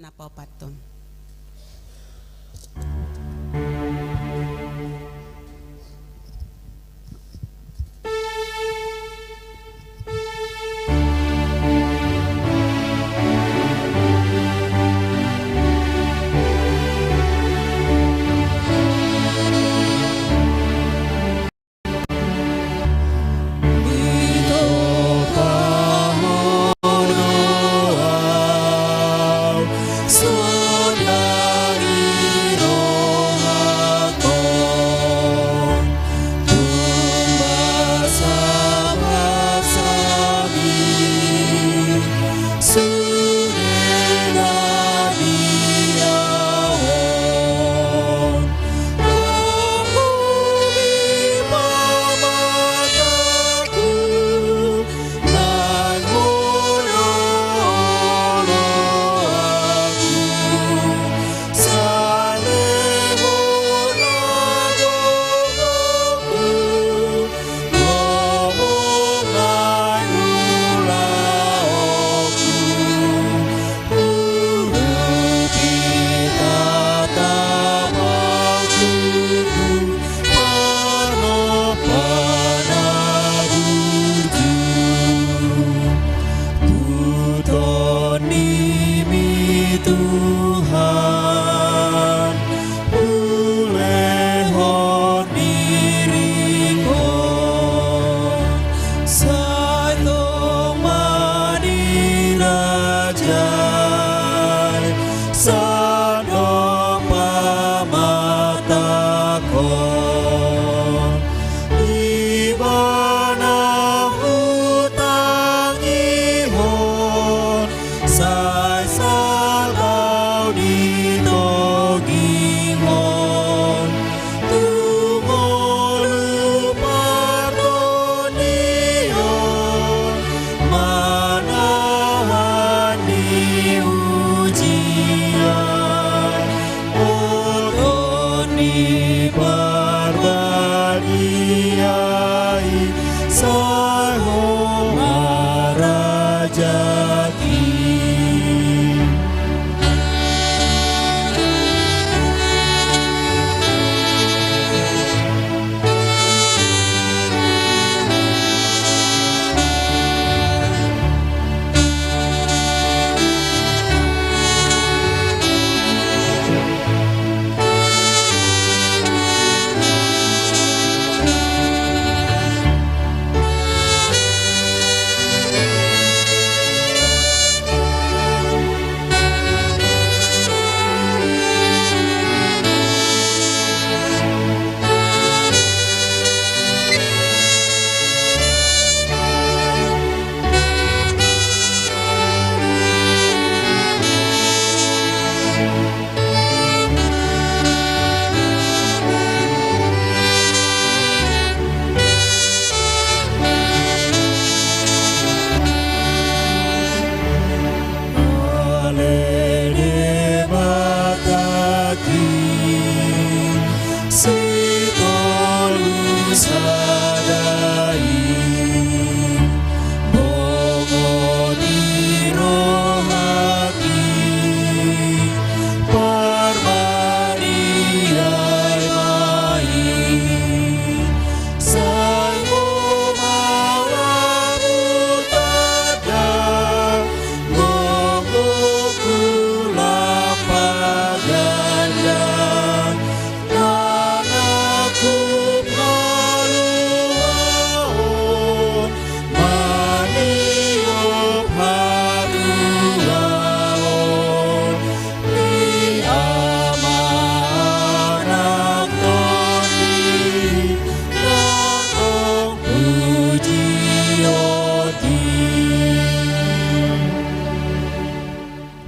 napaupaton.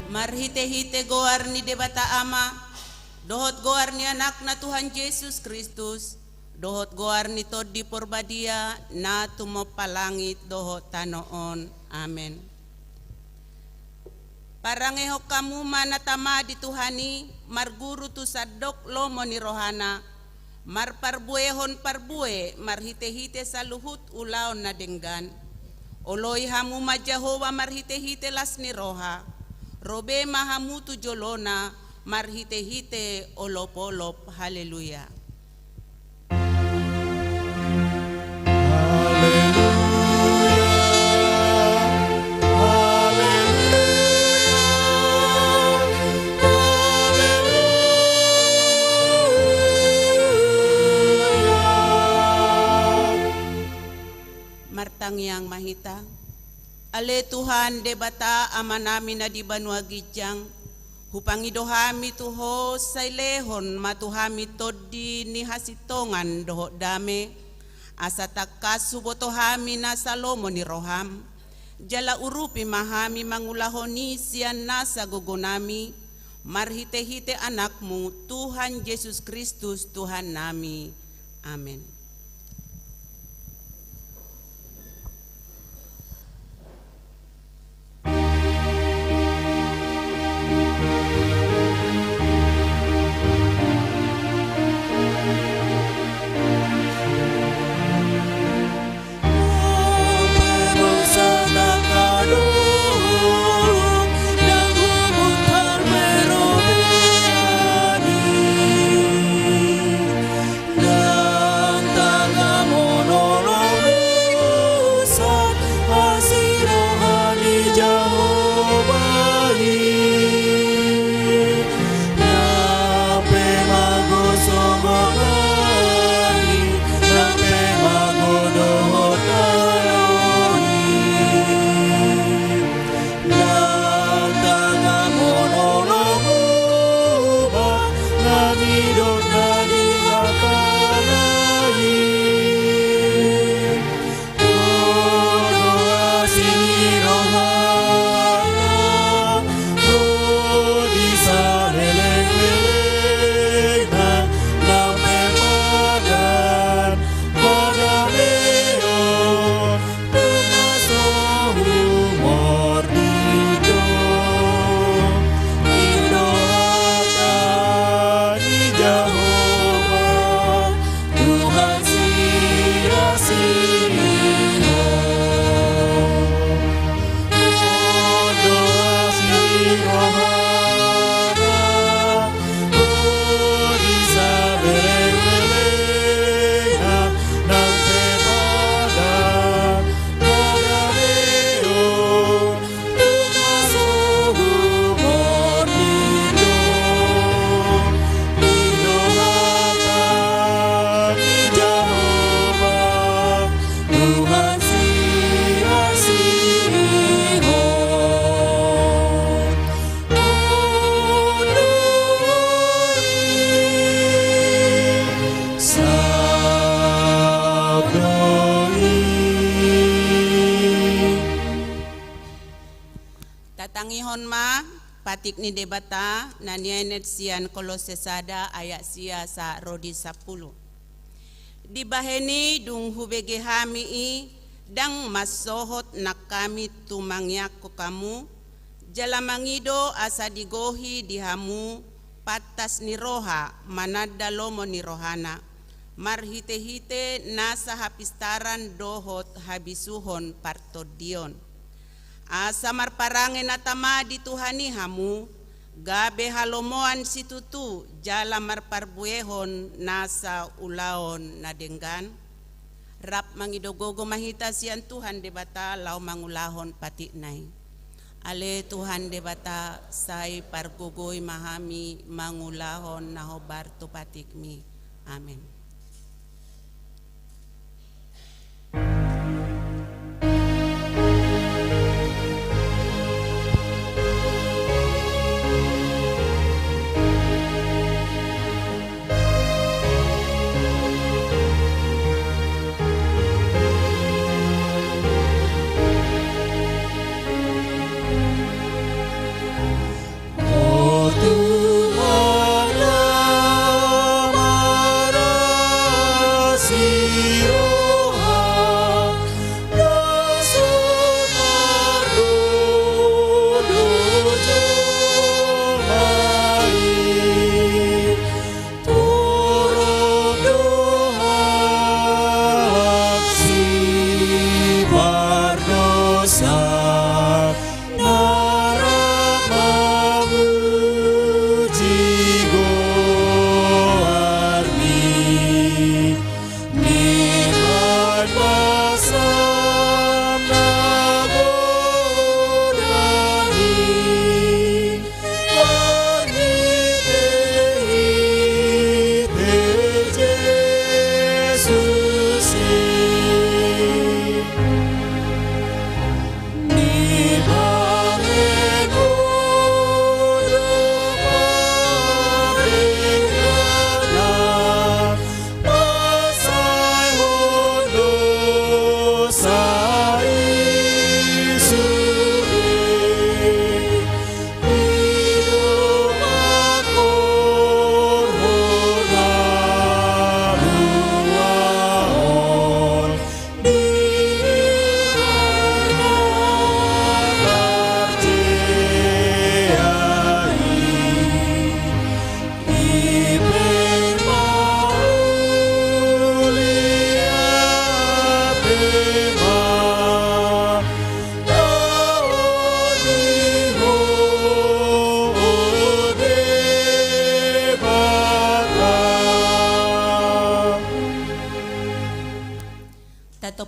Marhite-hite goar ni debata ama, dohot goar ni anak na Tuhan Yesus Kristus, dohot goar ni Tod di porbadia na tumopalangit dohot tanoon. Amen. Parangehok kamu manatama di Tuhani, marguru tu sadok lomo ni rohana, marparbuehon parbue, marhite-hite sa luhut ulaon na denggan. Oloy hamu ma Jehovah marhite-hite las ni roha, robe mahamutu jolona, marhite-hite olop-olop, haleluya. Martang yang mahita, ale Tuhan debata ama namin na di banwa gidyang, hupangidohami tuho sailehon matuhami todi ni hasitongan doho dame, asa takas subotohami na salomo ni roham, jala urupi mahami mangulahoni sian nasa gogonami, marhite-hite anakmu Tuhan Yesus Kristus Tuhan nami. Amin. Tatangihon ma patik ni debata nanianet sian Kolosesada ayat sia sa rodi 10. Di baheni dung hubege hami i dang masohot nak kami tumangyak ko kamu jalamangido asa digohi dihamu patas ni roha manadalomo ni rohana marhite-hite nasa hapistaran dohot habisuhon partodion. Asa marparangen atama di Tuhani hamu, gabe halomoan situtu jala marparbuehon nasa ulaon na denggan. Rap mangidogogo mahita sian Tuhan debata lau mangulahon pati nai. Ale Tuhan debata sai pargogoy mahami mangulahon nahobar tu patikmi. Amin. Oh Tuhan, amarah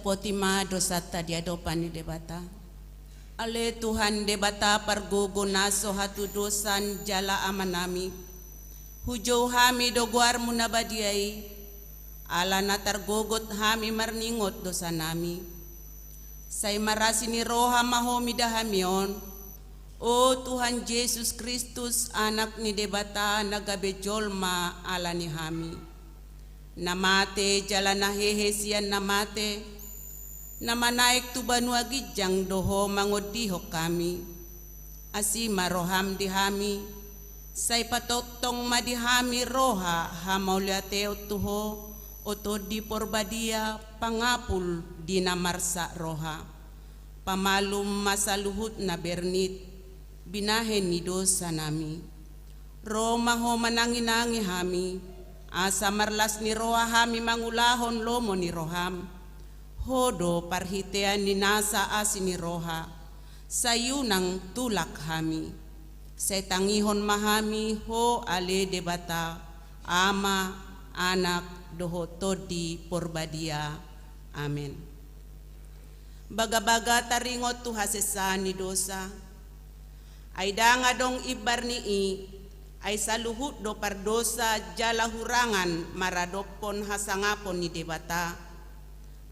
potima dosa tadi adopan ni debata. Ale Tuhan debata pargogo naso hatu dosan jala amanami. Hujau hami doguar munabadiai. Ala natar gogot hami marningot dosa nami. Say marasi ni roha mahomi dahamion. O Tuhan Yesus Kristus anak ni debata nagabejolma ala ni hami. Namate jala nahehe siyan namate. Namanaik tu banua gijang doho mangodiho kami. Asima roham dihami. Say patotong madihami roha hamauliateo tuho. Oto di porbadia pangapul di namarsa roha. Pamalum masaluhut na bernit. Binahen ni dosa nami. Roma ho mananginangi hami. Asa marlas ni roha hami mangulahon lomo ni roham. Hodo parhitean ni nasa asi ni roha. Sayunang tulak hami. Setangihon mahami ho ale debata. Ama, anak, doho todi porbadia. Amen. Baga-baga taringot tu hasesani dosa. Ay danga dong ibar nii, ay saluhut do pardosa jala hurangan maradopon hasangapon ni debata.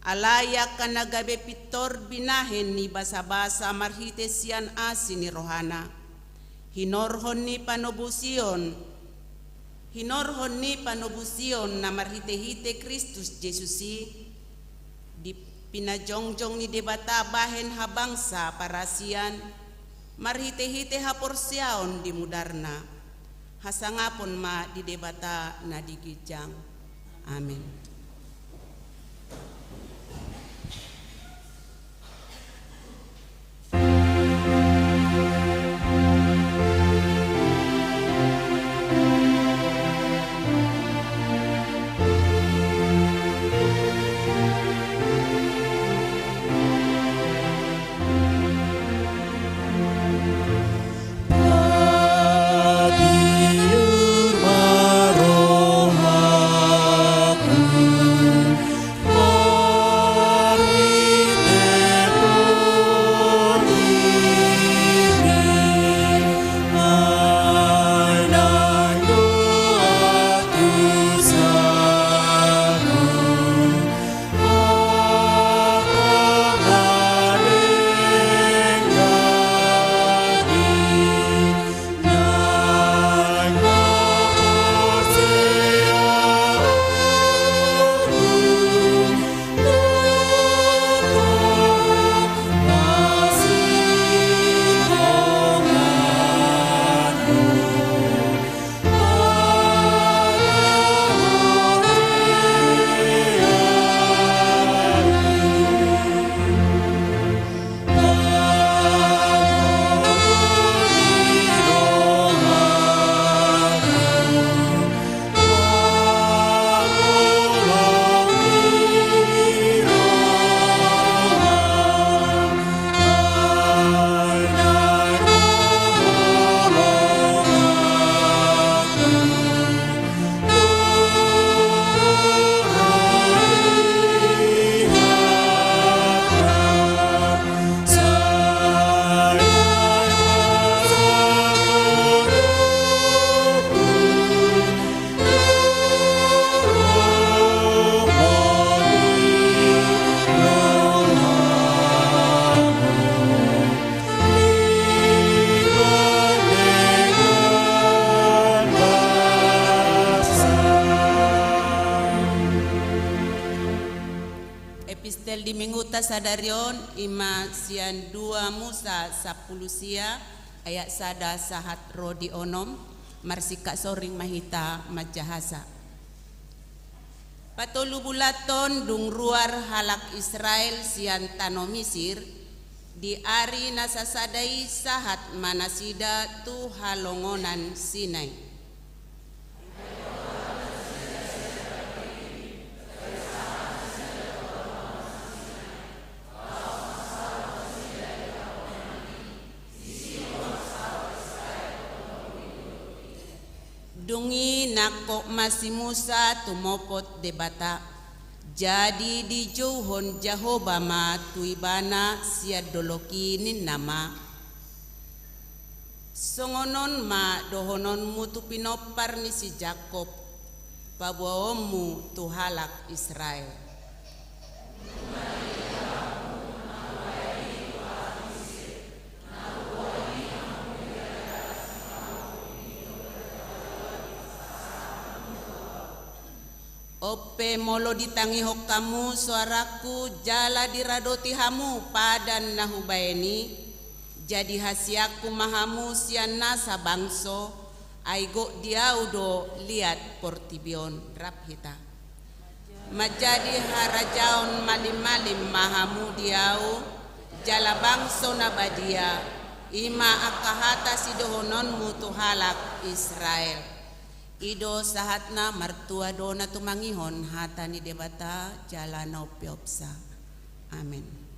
Alaya kanagabe pitor binahen ni basa-basa marhitesian asin ni rohana. Hinorhon ni panobusion na marhite-hite Kristus Jesusi. Di pinajongjong ni debata bahen habangsa parasian. Marhite-hite haporsyaon di mudarna. Hasangapon ma di debata na digijang. Amin. Epistel di Minguta Sadarion ima sian 2 Musa 10 sia ayat sada sahat rodi onom marsika soring mahita majahasa. Patolu bulaton dung ruar halak Israel sian tano Misir di ari nasasadai sahat manasida tu halongonan Sinai. Dungi nako masi Musa tumopot debata. Jadi di jauhon Jahobama tuibana sia dolokinin nama. Songonon ma dohonon mutu pinopar ni si Jakob. Pabuaomu tuhalak Israel. Ope molo ditangi hok kamu suaraku jala diradoti hamu padan nahubaeni jadi hasiaku mahamu siana sabangso aigo diaudo liat portibion raphita majadi harajaon malim-malim mahamu diau jala bangso nabadia ima akahata sidohonon mutuhalak Israel. Ido sahatna martua dona tumangihon hatani debata jalana opiopsa. Amin.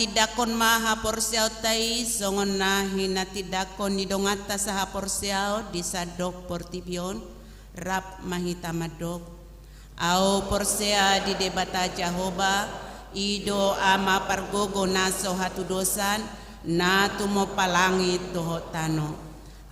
tidakon maha porsiao tai songon nahi na tidakon ni dongata saha porsiao di sadok portibion rap mahita madok au porsea di debata Jahoba ido ama pargogo naso hatu dosan na tumo palangit dohot tano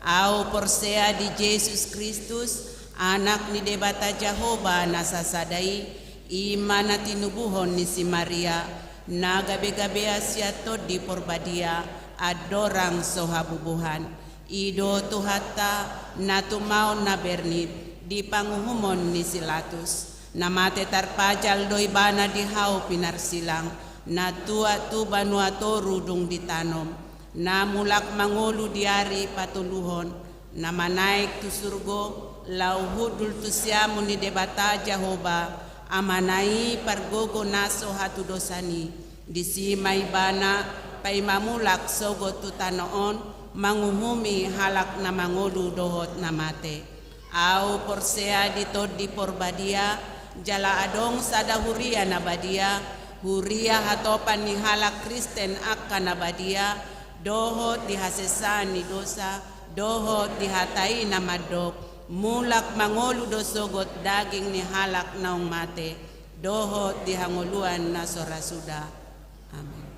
au porsea di Yesus Kristus anak ni debata Jahoba nasasadai imana tinubuhon ni si Maria na gabe-gabe asiato di porbadia adorang sohabubuhan ido tuhata na tumao na bernit di panguhumon ni silatus na mate tarpajal doi bana di hau pinarsilang na tua tu banua toru dung ditanom na mulak mangolu diari patuluhon na manaik tu surgo lau hudul tu siamu ni debata Jahoba amanai pargogo naso hatu dosani disi maibana pai mamulak sogo tutanoon manguhumi halak na mangolu dohot na mate au porsea ditod di porbadia jala adong sada huria na badia huria hatopan ni halak Kristen akka na badia dohot dihasesani dosa dohot dihatai na madok mulak mangolu dosogot daging ni halak naung mate dohot dihangoluan na sorasuda. Amin.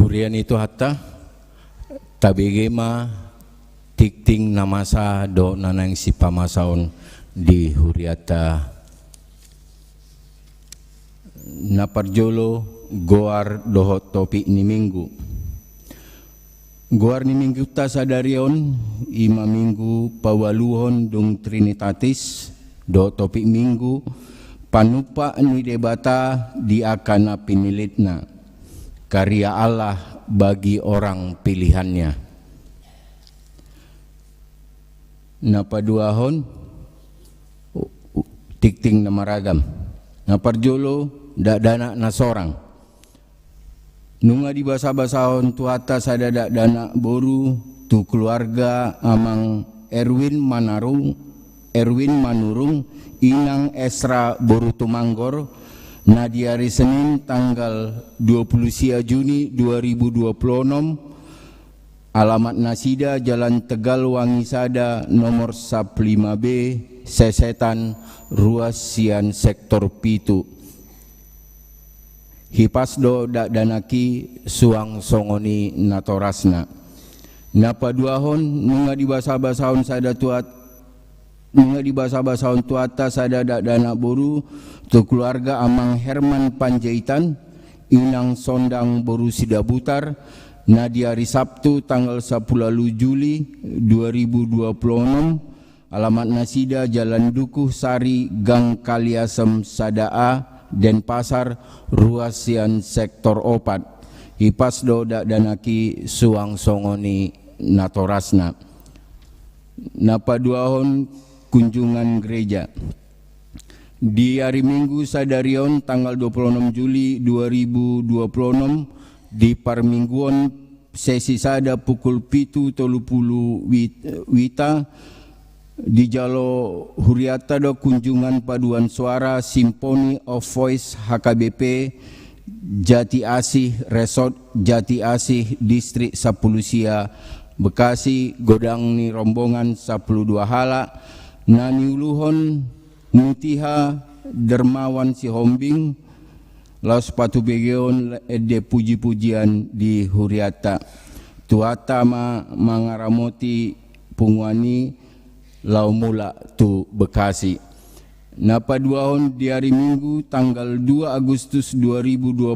hurian itu hatta tabegema tikting namasa do nanang si pamasaon di huriata naparjolo goar dohot topi ni minggu. Goar ni minggu ta sadarion 5 minggu pawaluhon dung Trinitatis do topi minggu panupa ni debata di akana pinilitna karya Allah bagi orang pilihannya. Napaduahon tikting na maragam. Naparjolo dana na sorang. Nunga di basa-basahon tuata sada dana boru tu keluarga amang Erwin Manurung inang Esra boru tumanggor na di hari Senin tanggal 20 Juni 2026 alamat Nasida Jalan Tegal Wangisada nomor 15B Sesetan Ruas Sian Sektor Pitu Hipasdo danaki suang songoni natorasna napaduahon nunga di basa-basahon sada tuat nunga di basa-basahon tuata sada dana boru tu keluarga amang Herman Panjaitan inang Sondang boru Sidabutar na di hari Sabtu tanggal 10 Juli 2026 alamat Nasida Jalan Dukuh Sari Gang Kaliasem Sadaa Denpasar Ruas Sian Sektor Opat Hipasdo danaki suang songoni natorasna napaduahon kunjungan gereja di hari Minggu sadarion tanggal 26 Juli 2026 di Parmingguan sesi sada pukul 7.30 wita di Jalo Huriata do kunjungan paduan suara Symphony of Voice HKBP Jati Asih Resort Jati Asih Distrik Sapulusia Bekasi godang ni rombongan 12 hala nani uluhon Mutiha Dermawan Sihombing laos patu begeon ede puji-pujian di Huriata tuata mangaramoti pungwani lau mula tu Bekasi. Napaduahon di hari Minggu tanggal 2 Agustus 2026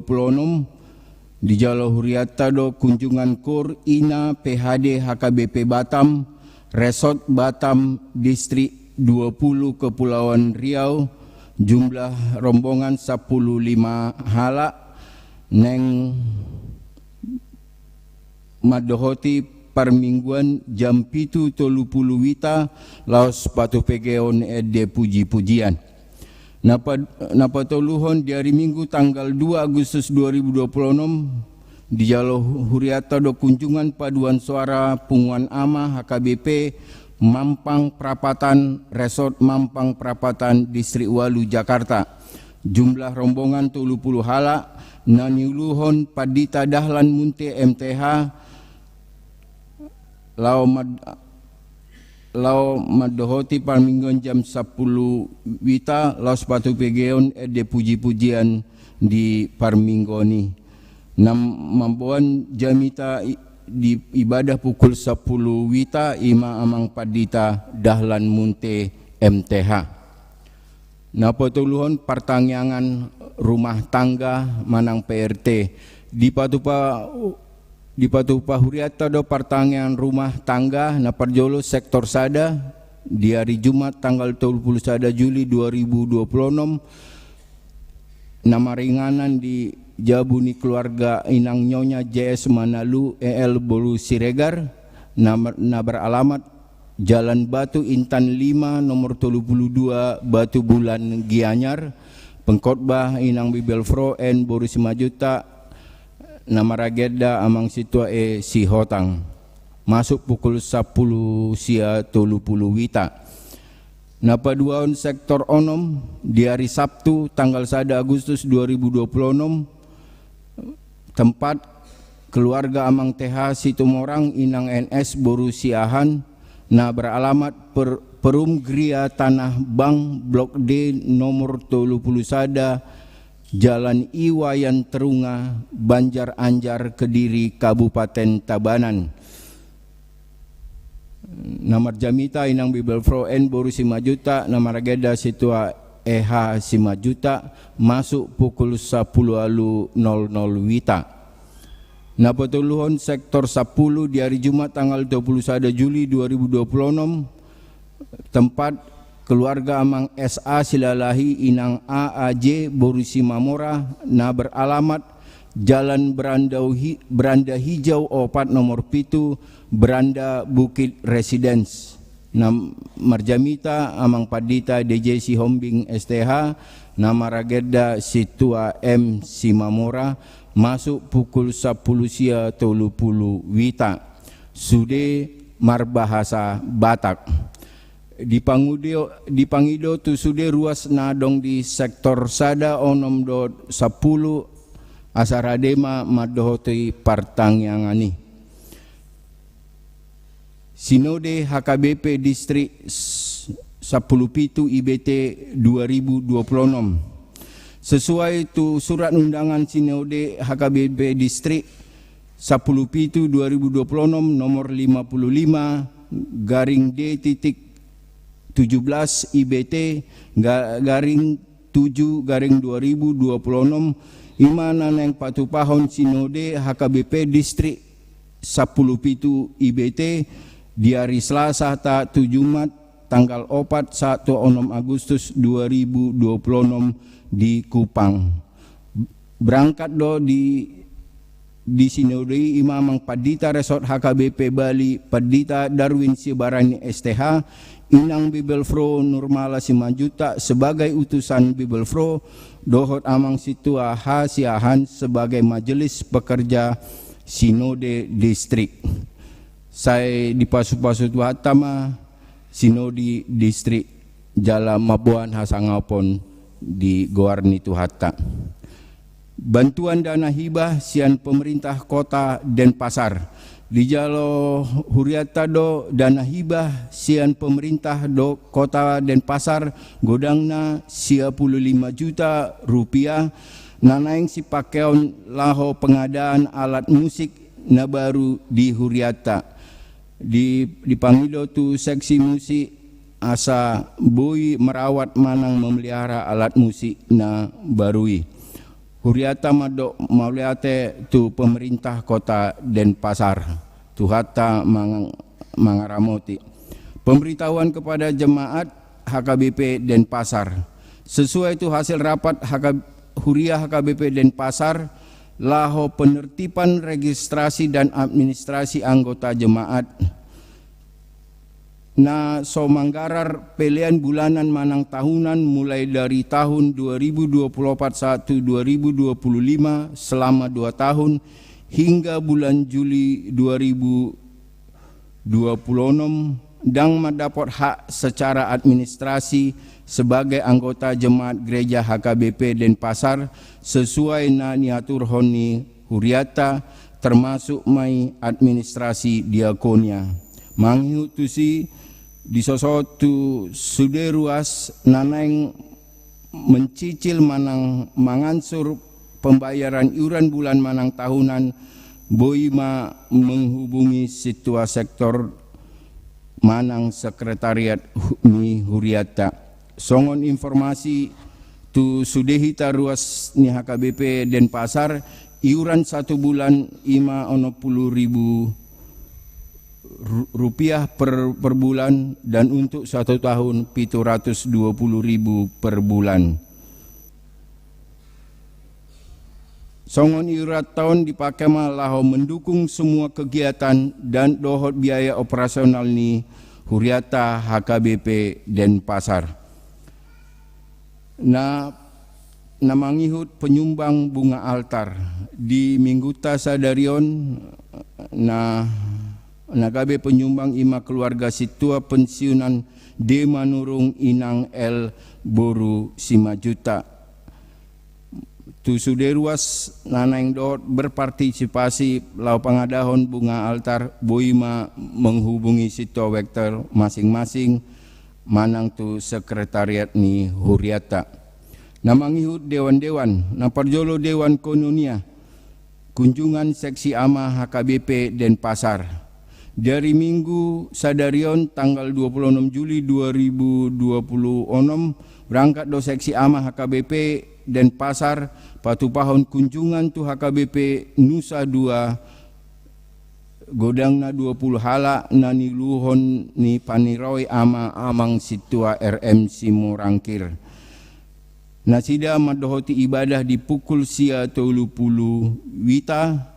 di Jalo Huriata do kunjungan kur Ina PHD HKBP Batam Resort Batam Distrik 20 Kepulauan Riau jumlah rombongan 15 hala neng madohoti Parmingguan jam 7.30 wita laos patu pegeon ede puji-pujian. Napatoluhon di hari Minggu tanggal 2 Agustus 2026 di Jalo Huriata do kunjungan paduan suara Punguan Ama HKBP Mampang Prapatan Resort Mampang Prapatan Distrik Walu Jakarta. Jumlah rombongan 30 hala naniuluhon Padita Dahlan Munte MTH Lau madohoti Parmingguan jam 10 wita lau sepatu pegeon ede puji-pujian di Parminggoni nam mampuan jamita di ibadah pukul 10 wita ima amang Padita Dahlan Munte MTH napotuluhon partangyangan rumah tangga manang PRT di Patupa Huriata do partangyan rumah tangga naparjolo sektor sada di hari Jumat tanggal 31 Juli 2026 nama ringanan di Jabuni keluarga inang Nyonya JS Manalu EL Bolu Siregar na beralamat Jalan Batu Intan 5 nomor 32 Batu Bulan Gianyar pengkhotbah inang Bibelfro N Boru Simajuta nama rageda amang situa si Hotang masuk pukul 10 sia 30 wita. Napaduaon sektor onom di hari Sabtu tanggal 1 Agustus 2026 tempat keluarga amang TH Situmorang inang NS Boru Siahan na beralamat Perum Gria Tanah Bang Blok D nomor 31 Jalan Iwayan Terunga, Banjar Anjar, Kediri, Kabupaten Tabanan. Nomor jamita inang Bibel Fro N boru 5 juta, nomor agenda situa EH 5 juta, masuk pukul 10.00 wita. Napatuluhon sektor 10 di hari Jumat tanggal 21 Juli 2026, tempat keluarga Amang SA Silalahi inang AAJ Borusi Mamora na beralamat Jalan Beranda Hijau 4 nomor 7 Beranda Bukit Residence. Marjamita Amang Padita DJC Hombing STH nama Rageda Situa M Simamora, masuk pukul 10.30 wita. Sude marbahasa Batak. Di Pangido tu sude ruas nadong di sektor sada onom do 10 asaradema madohoti partang yang ani. Sinode HKBP Distrik 10 IBT 2026. Sesuai tu surat undangan Sinode HKBP Distrik 10 2026 nomor 55 garing D.17 IBT garing 7 garing 2026 imana neng patupahon Sinode HKBP Distrik 10 IBT di hari Selasa tak Jumat tanggal 4 1 Agustus 2026 di Kupang. Berangkat do di Sinode Imamang Padita Resort HKBP Bali Padita Darwin Sibarani STH inang Bibel Fro Nurmala 5 juta sebagai utusan Bibel Fro dohot Amang Situa Hasiahan sebagai majelis pekerja Sinode Distrik. Saya di pasu-pasu Tuhatama Sinode Distrik Jala Mabuan Hasangapon di Goarni Tuhata. Bantuan dana hibah sian pemerintah kota Denpasar. Di Jalo Huriata do dana hibah sian pemerintah do kota Denpasar godangna 55 juta rupiah nanaing si pakeon laho pengadaan alat musik na baru di Huriata. Di Pangido tu seksi musik asa boi merawat manang memelihara alat musik na barui. Huriata madok mauliate tu pemerintah kota Denpasar. Tuhata mangaramoti. Pemberitahuan kepada jemaat HKBP Denpasar. Sesuai itu hasil rapat Huria HKBP Denpasar, laho penertiban registrasi dan administrasi anggota jemaat na somanggarar pelian bulanan manang tahunan mulai dari tahun 2024 2025 selama 2 tahun hingga bulan Juli 2026 dan mendapat hak secara administrasi sebagai anggota jemaat gereja HKBP Denpasar sesuai na niatur honi Huriata termasuk mai administrasi diakonia. Manghiutusi disosotu sude ruas naneng mencicil manang mangansur pembayaran iuran bulan manang tahunan boima menghubungi situa sektor manang sekretariat ni Huriata. Songon informasi tu sudehita ruas ni HKBP Denpasar iuran 1 bulan 510.000 rupiah per bulan dan untuk 1 tahun 720.000 per bulan. Songon iuran tahun dipakai malah mendukung semua kegiatan dan dohot biaya operasional ni Huriata HKBP Denpasar. Namangihut penyumbang bunga altar di Mingguta Sadarion nagabe penyumbang ima keluarga situa pensiunan D Manurung Inang L Boru 5 juta. Tu sude ruas nanaing dot berpartisipasi lau pengadahon bunga altar boima menghubungi situa vektor masing-masing manang tu sekretariat ni Huriata. Namangihut dewan-dewan, naparjolo Dewan Kononia, kunjungan seksi ama HKBP Denpasar. Dari Minggu Sadarion tanggal 26 Juli 2026 berangkat do seksi ama HKBP Denpasar patupahon kunjungan tu HKBP Nusa 2 godangna 20 hala nani luhon ni paniroy ama amang situa RMC Murangkir. Nasida madohoti ibadah di pukul sia 30 wita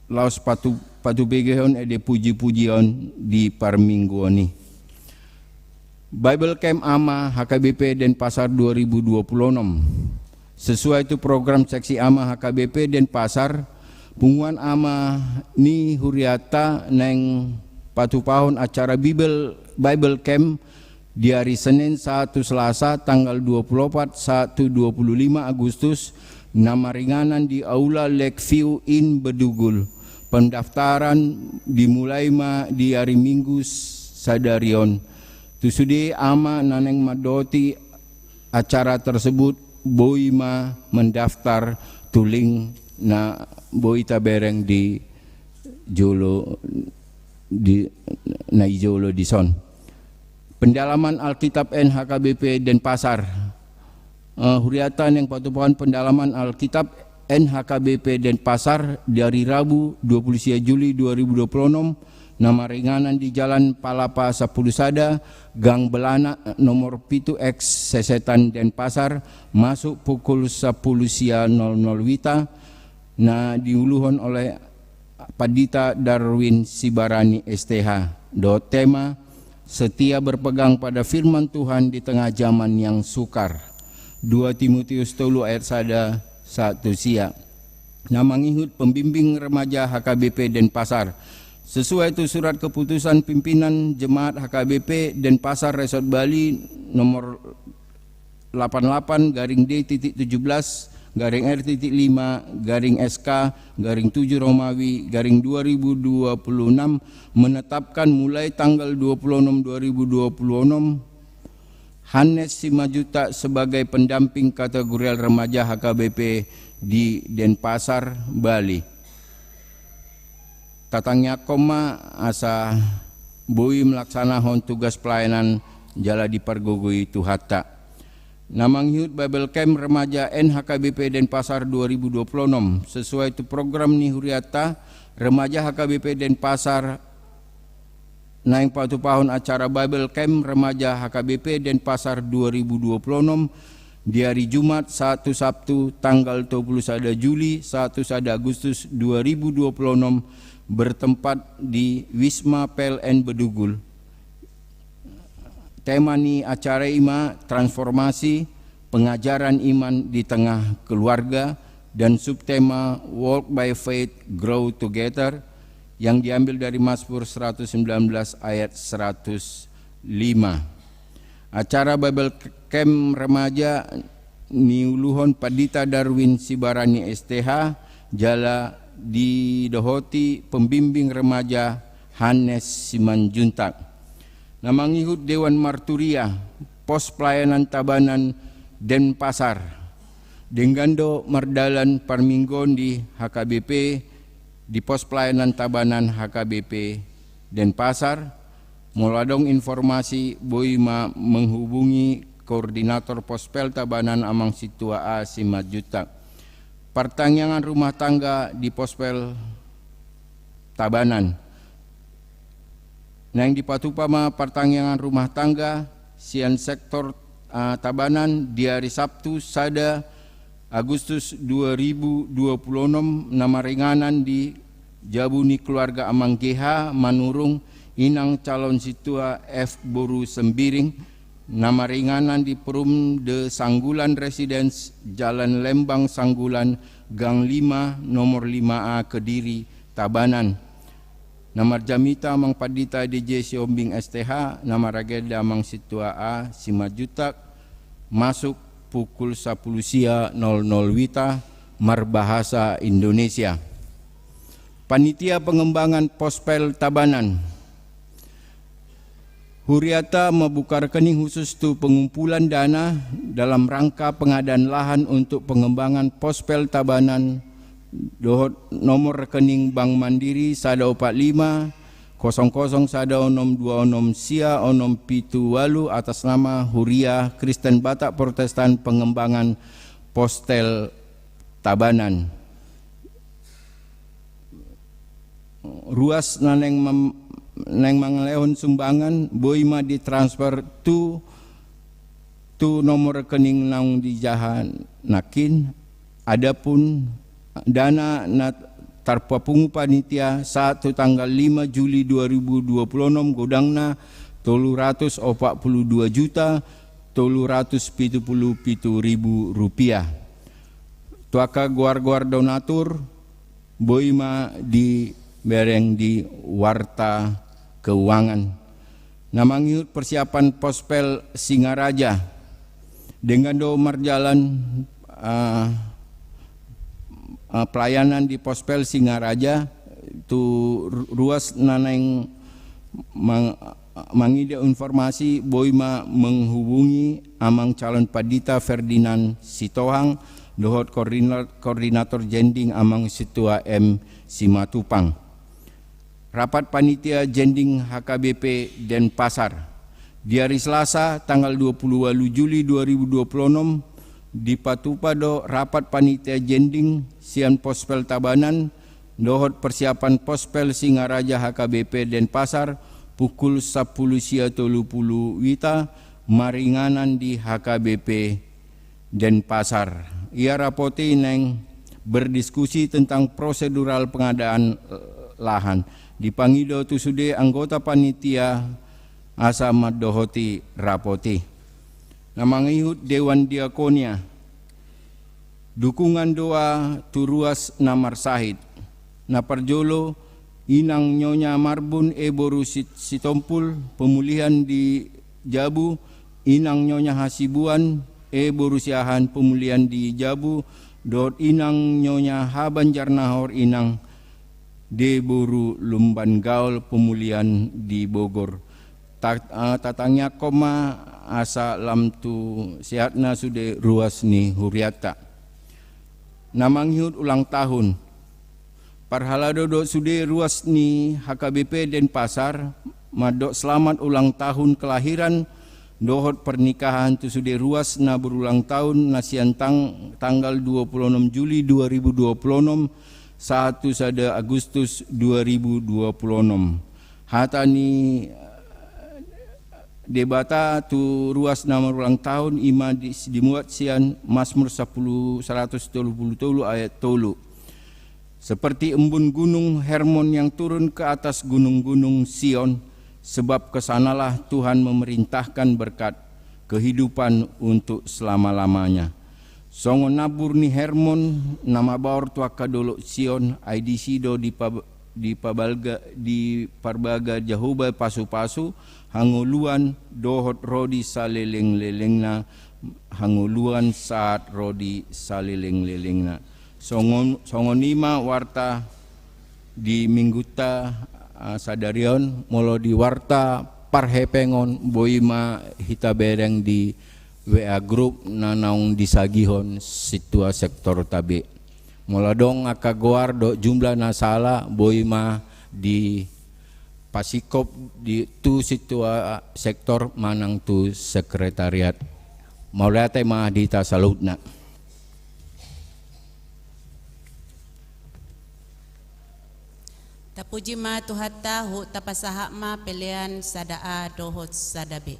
laos patu begehon ede puji-pujion di parmingguoni. Bible Camp Ama HKBP Denpasar 2026. Sesuai itu program seksi ama HKBP Denpasar, punguan ama ni huriata neng patupahon acara Bible Camp di hari Senin 1 Selasa tanggal 24 25 Agustus nama ringanan di Aula Lakeview Inn Bedugul. Pendaftaran dimulai di hari Minggu Sadarion. Tusude ama naneng madoti acara tersebut boi ma mendaftar tuling na boi tabereng di Jolo di Naijolo di son. Pendalaman Alkitab NHKBP Denpasar. Huriatan yang patupahan pendalaman Alkitab NHKBP Denpasar dari Rabu 20 Juli 2026. Nama ringanan di Jalan Palapa 10 Sada, Gang Belana nomor 7X Sesetan Denpasar, masuk pukul 10 00 wita. Na diuluhon oleh Padita Darwin Sibarani STH. Do tema setia berpegang pada firman Tuhan di tengah zaman yang sukar. 2 Timotius 3 ayat 1 sia. Namangihut pembimbing remaja HKBP Denpasar. Sesuai itu surat keputusan pimpinan Jemaat HKBP Denpasar Resort Bali nomor 88/D.5/R.5/SK/7 Romawi/2026 menetapkan mulai tanggal 26/2026 Hannes Simajuta sebagai pendamping kategorial remaja HKBP di Denpasar, Bali. Tatangnya koma asa bui melaksanakan tugas pelayanan jala di Pargogoi Tuhata. Namanghiut Bible Camp Remaja NHKBP Denpasar 2026. Sesuai itu program ni huriata remaja HKBP Denpasar naing patupahon acara Bible Camp Remaja HKBP Denpasar 2026 di hari Jumat 1 Sabtu tanggal 21 Juli 1 Agustus 2026 bertempat di Wisma PLN Bedugul. Tema ni acara ima transformasi pengajaran iman di tengah keluarga dan subtema Walk by Faith Grow Together yang diambil dari Mazmur 119 ayat 105. Acara Bible Camp Remaja niuluhon Padita Darwin Sibarani STH jala didohoti pembimbing remaja Hannes Simanjuntak. Namangihut Dewan Marturia Pos Pelayanan Tabanan Denpasar Denggando Mardalan Parminggon di HKBP di Pos Pelayanan Tabanan HKBP Denpasar. Muladong informasi boima menghubungi Koordinator Pospel Tabanan Amang Situa A Simajutak. Pertanyaan rumah tangga di Pospel Tabanan. Nang di patupama pertanyaan rumah tangga sian sektor Tabanan di hari Sabtu Sada Agustus 2026 nama ringanan di Jabuni Keluarga Amang GH Manurung Inang calon situa F Boru Sembiring. Nama ringanan di Perum de Sanggulan Residence Jalan Lembang Sanggulan Gang 5 nomor 5A Kediri Tabanan. Nama Jamita Mang Padita DJ Siombing STH. Nama Rageda Mang Situa A Simajutak. Masuk pukul 10 sia 00 wita Marbahasa Indonesia. Panitia Pengembangan Pospel Tabanan. Huriata membuka rekening khusus tu pengumpulan dana dalam rangka pengadaan lahan untuk pengembangan pospel tabanan dohot nomor rekening Bank Mandiri 145 00 1626 sia 678 atas nama Huria Kristen Batak Protestan pengembangan postel tabanan. Ruas neng manglehon sumbangan boima ditransfer tu nomor rekening naung di jahan nakin. Adapun dana tarpapungu panitia saat tanggal 5 Juli 2026 godangna 342 juta 377.000 rupiah. Tuaka guar donatur boima di bereng di warta keuangan. Namangiut persiapan pospel Singaraja dengan do marjalan pelayanan di pospel Singaraja tu ruas naneng mangide informasi boima menghubungi amang calon Padita Ferdinand Sitohang dohot koordinator jending amang Situa M Simatupang. Rapat panitia jending HKBP Denpasar di hari Selasa tanggal 28 Juli 2026 di Patupado rapat panitia jending sian pospel tabanan dohot persiapan pospel Singaraja HKBP Denpasar pukul 10.30 wita maringanan di HKBP Denpasar. Ia rapoti neng berdiskusi tentang prosedural pengadaan lahan. Dipangido tu sude anggota panitia asa dohoti rapoti. Namangihut Dewan Diakonia. Dukungan doa tu ruas Namar Sahid. Naparjolo inang Nyonya Marbun Boru Sitompul pemulihan di Jabu, inang Nyonya Hasibuan Boru Siahan pemulihan di Jabu, dot inang Nyonya Habanjarnahor inang Boru Lumban Gaul pemulihan di Bogor. Tatangnya koma asa lam tu sehatna sude ruas ni Huriata. Namanghiut ulang tahun. Parhalado do sude ruas ni HKBP Denpasar madok selamat ulang tahun kelahiran dohot pernikahan tu sude ruas na berulang tahun nasian tanggal 26 Juli 2026 1 Agustus 2026. Hatani debata tu ruas nama ulang tahun ima dimuat sian Mazmur 133 ayat 3. Seperti embun gunung Hermon yang turun ke atas gunung-gunung Sion, sebab kesanalah Tuhan memerintahkan berkat kehidupan untuk selama-lamanya. Songo nabur ni Hermon nama baur tuaka dolo Sion IDC do di parbaga Jahuba pasu-pasu hanguluan dohot rodi saleleng-lelengna hanguluan saat rodi saleleng-lelengna. Songo nima warta di mingguta sadarion molo di warta parhepengon boima hita bereng di WA group nanaung disagihon situa sektor tabe. Moladong akagoar do jumlah nasala boima di pasikop di tu situa sektor manang tu sekretariat. Maulate mah dita salutna. Tapuji ma tuhatta hu tapasahak ma pelian sadaa dohot sadabe.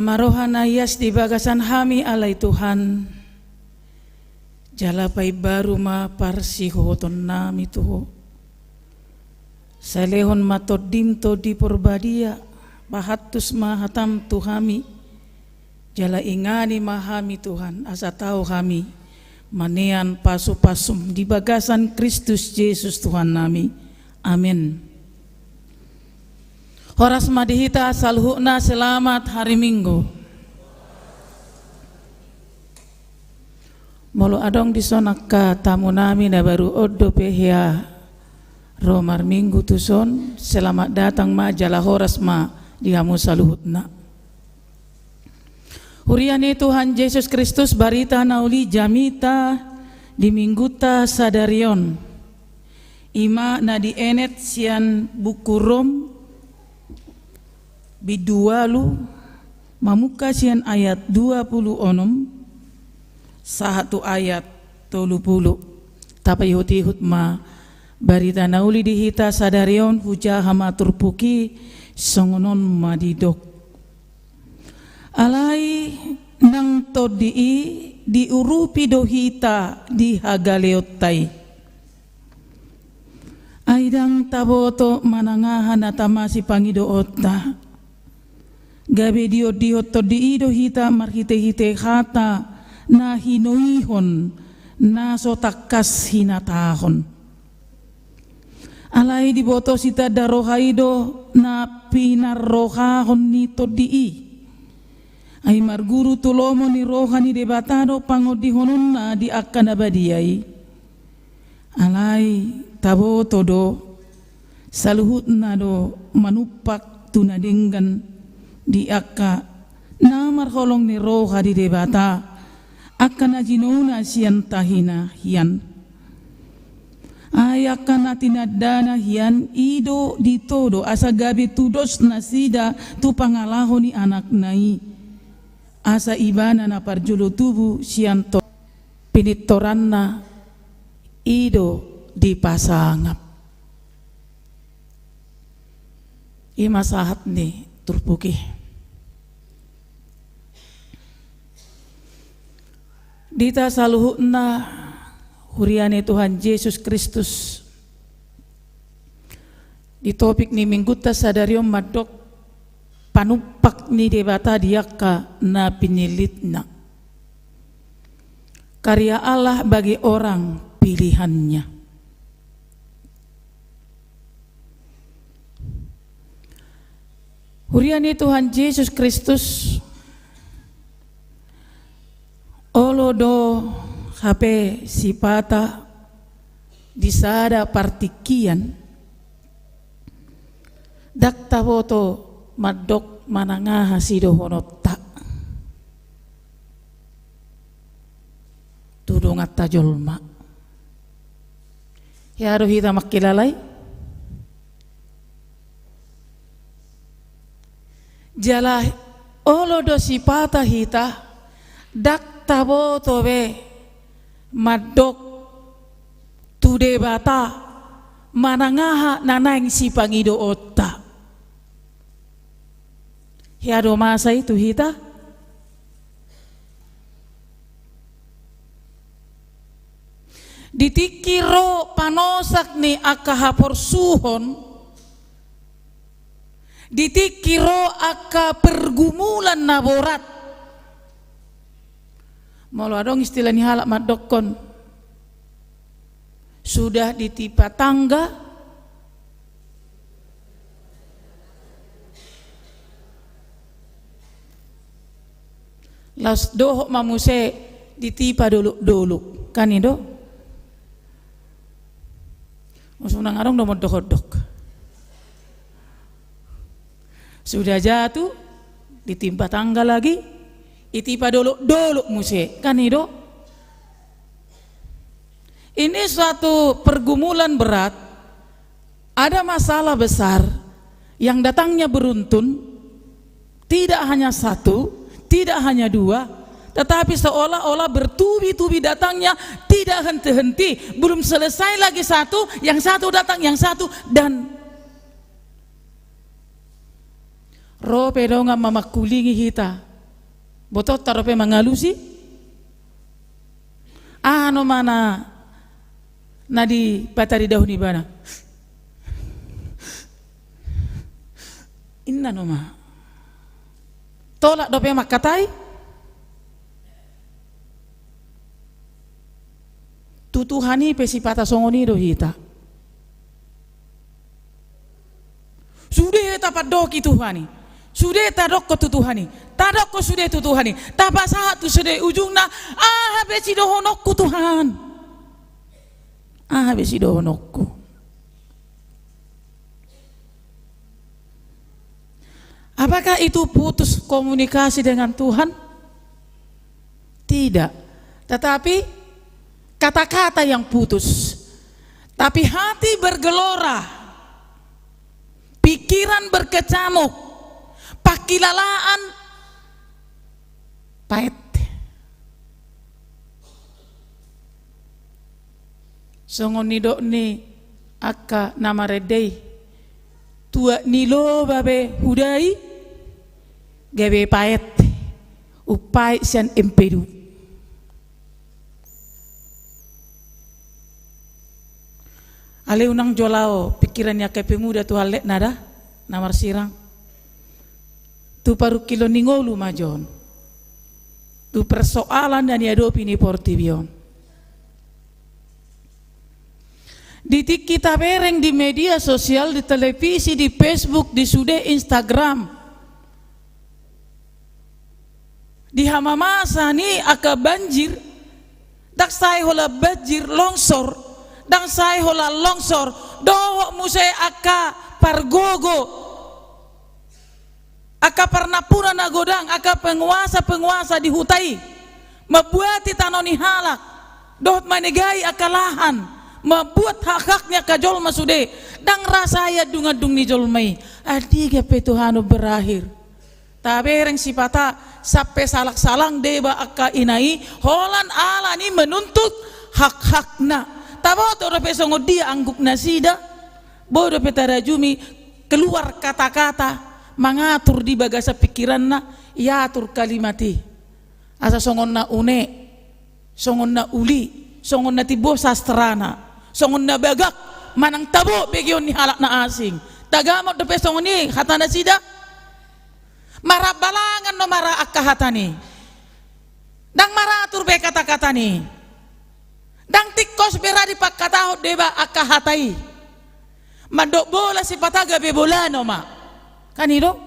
Pamarohan ayas di bagasan hami alai Tuhan, jalapai baru ma parsihoton nami tuho, salehon matodim to di porbadia, bahatus mahatam tuhami, jala ingani mahami Tuhan, asa tahu kami, manean pasu-pasum di bagasan Kristus Yesus Tuhan nami, amin. Horas madihita salhukna selamat hari Minggu. Molo adong disonaka tamu nami na baru odo pehia romar Minggu tuson selamat datang ma jala horas ma dihamu saluhutna. Huriani Tuhan Yesus Kristus barita nauli jamita di mingguta sadarion. Ima na di enet sian buku Rom bidualu mamuka sian ayat 26 satu ayat 30 tapi hutihut ma barita nauli dihita sadarion huja hama turpuki songonon madidok alai nang todii diurupi dohita di hagaleotai aidang taboto manangahan atamasi pangidoota gabe dio to diido hita marhite-hite hata na hinoihon na sotakas hinatahon alai diboto sita darohaido na pinarrohahon ni to dii ay marguru tulomo ni rohani debatado pangodihonon na di akan abadiyai alai taboto do saluhut na do manupak tunadenggan di akka namar holong ni roha di debata akan ajinuna sian tahina hian ay akan atinadana hian ido ditodo asa gabi tudos nasida tu pangalaho ni anak nai asa ibana na parjulu tubu sian to pinitoranna ido di pasangap ima sahat ni turpuki dita saluhutna huriane Tuhan Yesus Kristus di topik ni mingguta sadariom madok panupak ni debata diaka na pinilitna karya Allah bagi orang pilihannya. Huriani Tuhan Yesus Kristus olo do hape sipata disada partikian dakta boto madok manangaha sido honota tudungat tajolma hiaro hita makilalai jala olo do sipata hita dak tabo tobe madok tude bata manangaha nanang si pangido otta hiado masa itu hita ditikiro panosak ni akahapor suhon ditikiro aka pergumulan na borat. Molo adong istilah ni halak madokon. Sudah ditipa tangga, las dohok mamuse ditipa dulu kan itu. Usunang arong domod dohodok. Sudah jatuh, ditimpa tangga lagi, itipa dulu muse kan itu. Ini suatu pergumulan berat, ada masalah besar yang datangnya beruntun, tidak hanya satu, tidak hanya dua, tetapi seolah-olah bertubi-tubi datangnya, tidak henti-henti, belum selesai lagi satu, yang satu datang, yang satu, dan rope donga mamakulingi hita, botot tarope mangalusi, ano mana nadi patari dahuni bana inna noma tolak dope makatai tutuhani pesipata songoni do hita sudah tapat doki tuhani sudah tadok ko tutuhani tadok ko sudah tutuhani tapas satu sudah ujungna besi dohonok ku Tuhan besi dohonokku. Apakah itu putus komunikasi dengan Tuhan? Tidak. Tetapi kata-kata yang putus. Tapi hati bergelora. Pikiran berkecamuk. Pakilalaan pahit. Songon nido ni aka nama redei tua nilo babe hudai gabe paet upai sian empedu ale unang jolao pikirannya ke pemuda tu halek nada namar sirang tu paru kilo ningolu majon tu persoalan dan yadopi ni portibion. Ditik kita bereng di media sosial, di televisi, di Facebook, di sude Instagram. Di hamamasa ni aka banjir, dak sai hola banjir longsor, dang sai hola longsor, dohok musai aka pargogo, aka parnapura nagodang, aka penguasa dihutai, membuat tanoni halak, dohot manegai aka lahan. Membuat hak-haknya kajol masude dan rasaya dungadung ni jolmai adiga petuhano berakhir tabereng sipata sampai salak-salang deba akka inai holan ala ni menuntut hak-hakna taboto do pesongo dia angguk nasida bodo petarajumi keluar kata-kata mengatur di bagasa pikiranna yatur kalimati asa songonna une songonna uli songonna tibo sastrana songon na bagak manang tabo begyon ni halak na asing tagamot do pesong ni hatana sida marabalangan no mara akahatani dang maratur be kata-kata ni dang tikkos beradi pakkatahot deba akahatai mandok bola si pataga be bola no ma kanido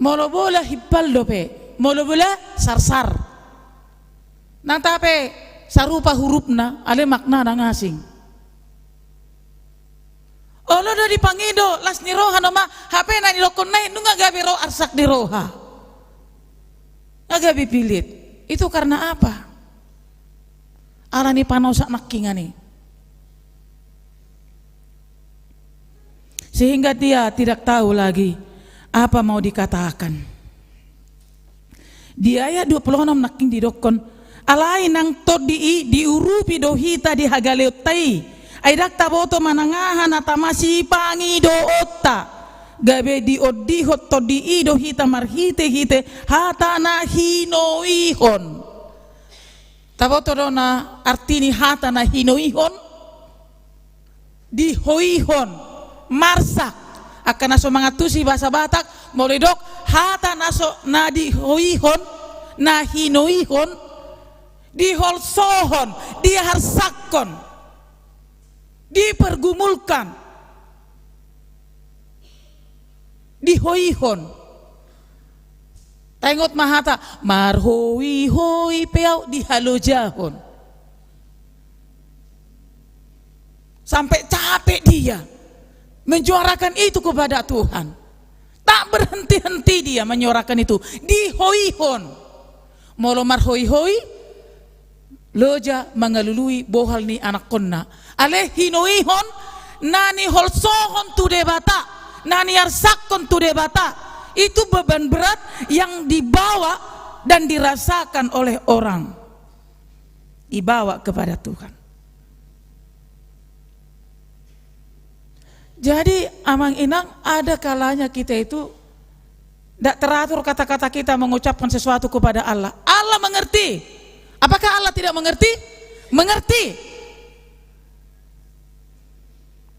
molo bola hippal dope molo bola sarsar nang tape sarupa hurufna ale makna nang asing olo do dipangido las ni roha no ma hape na ni lokon nai nunga gabe ro arsak di roha agabe pilit itu karena apa ala ni panosak nakingani sehingga dia tidak tahu lagi apa mau dikatakan. Di ayat 26 naking didokon alai nang todi diurupi dohita di hagaleotai aidak taboto manangahan atamasi pangi do otta gabe di odihot todi dohita marhite hite hatana hinoihon Taboto do na artini hata na hinoihon, dihoihon, marsak. Akan naso mga tusi bahasa Batak, molidok hata naso na dihoihon, na hinoihon, diholsohon, diharsakon, dipergumulkan, dihoihon. Tengok mahata marhoi-hoi peau dihalojahon. Sampai capek dia menjuarakan itu kepada Tuhan. Tak berhenti-henti dia menyuarakan itu. Dihoihon. Molo marhoi-hoi loja mengalului bohal ni anak konna. Ale hinoihon nani holsohon tu debata. Nani arsakon tu debata. Itu beban berat yang dibawa dan dirasakan oleh orang, dibawa kepada Tuhan. Jadi amang inang, ada kalanya kita itu tidak teratur kata-kata kita mengucapkan sesuatu kepada Allah. Allah mengerti. Apakah Allah tidak mengerti? Mengerti.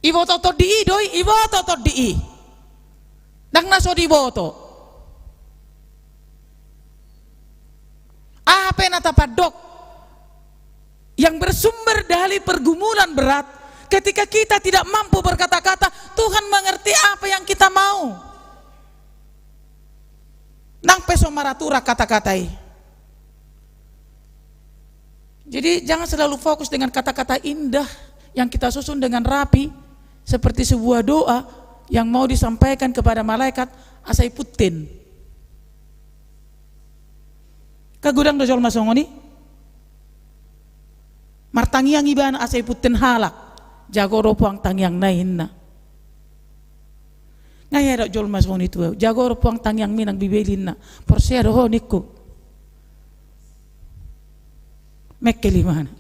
Ibo totot di doi, ibo totot di. Nang naso di boto. Apa yang natapadok yang bersumber dari pergumulan berat, ketika kita tidak mampu berkata-kata, Tuhan mengerti apa yang kita mau. Nang peso maratura kata-katai. Jadi jangan selalu fokus dengan kata-kata indah yang kita susun dengan rapi seperti sebuah doa yang mau disampaikan kepada malaikat asai putin. Kagudang dojol masongoni martangiang iban asai putin halak jago ropuang tangiang nainna. Ngaya dojol masongoni tu jago ropuang tangiang minang bibelinna porsia doho niku mekkeli mana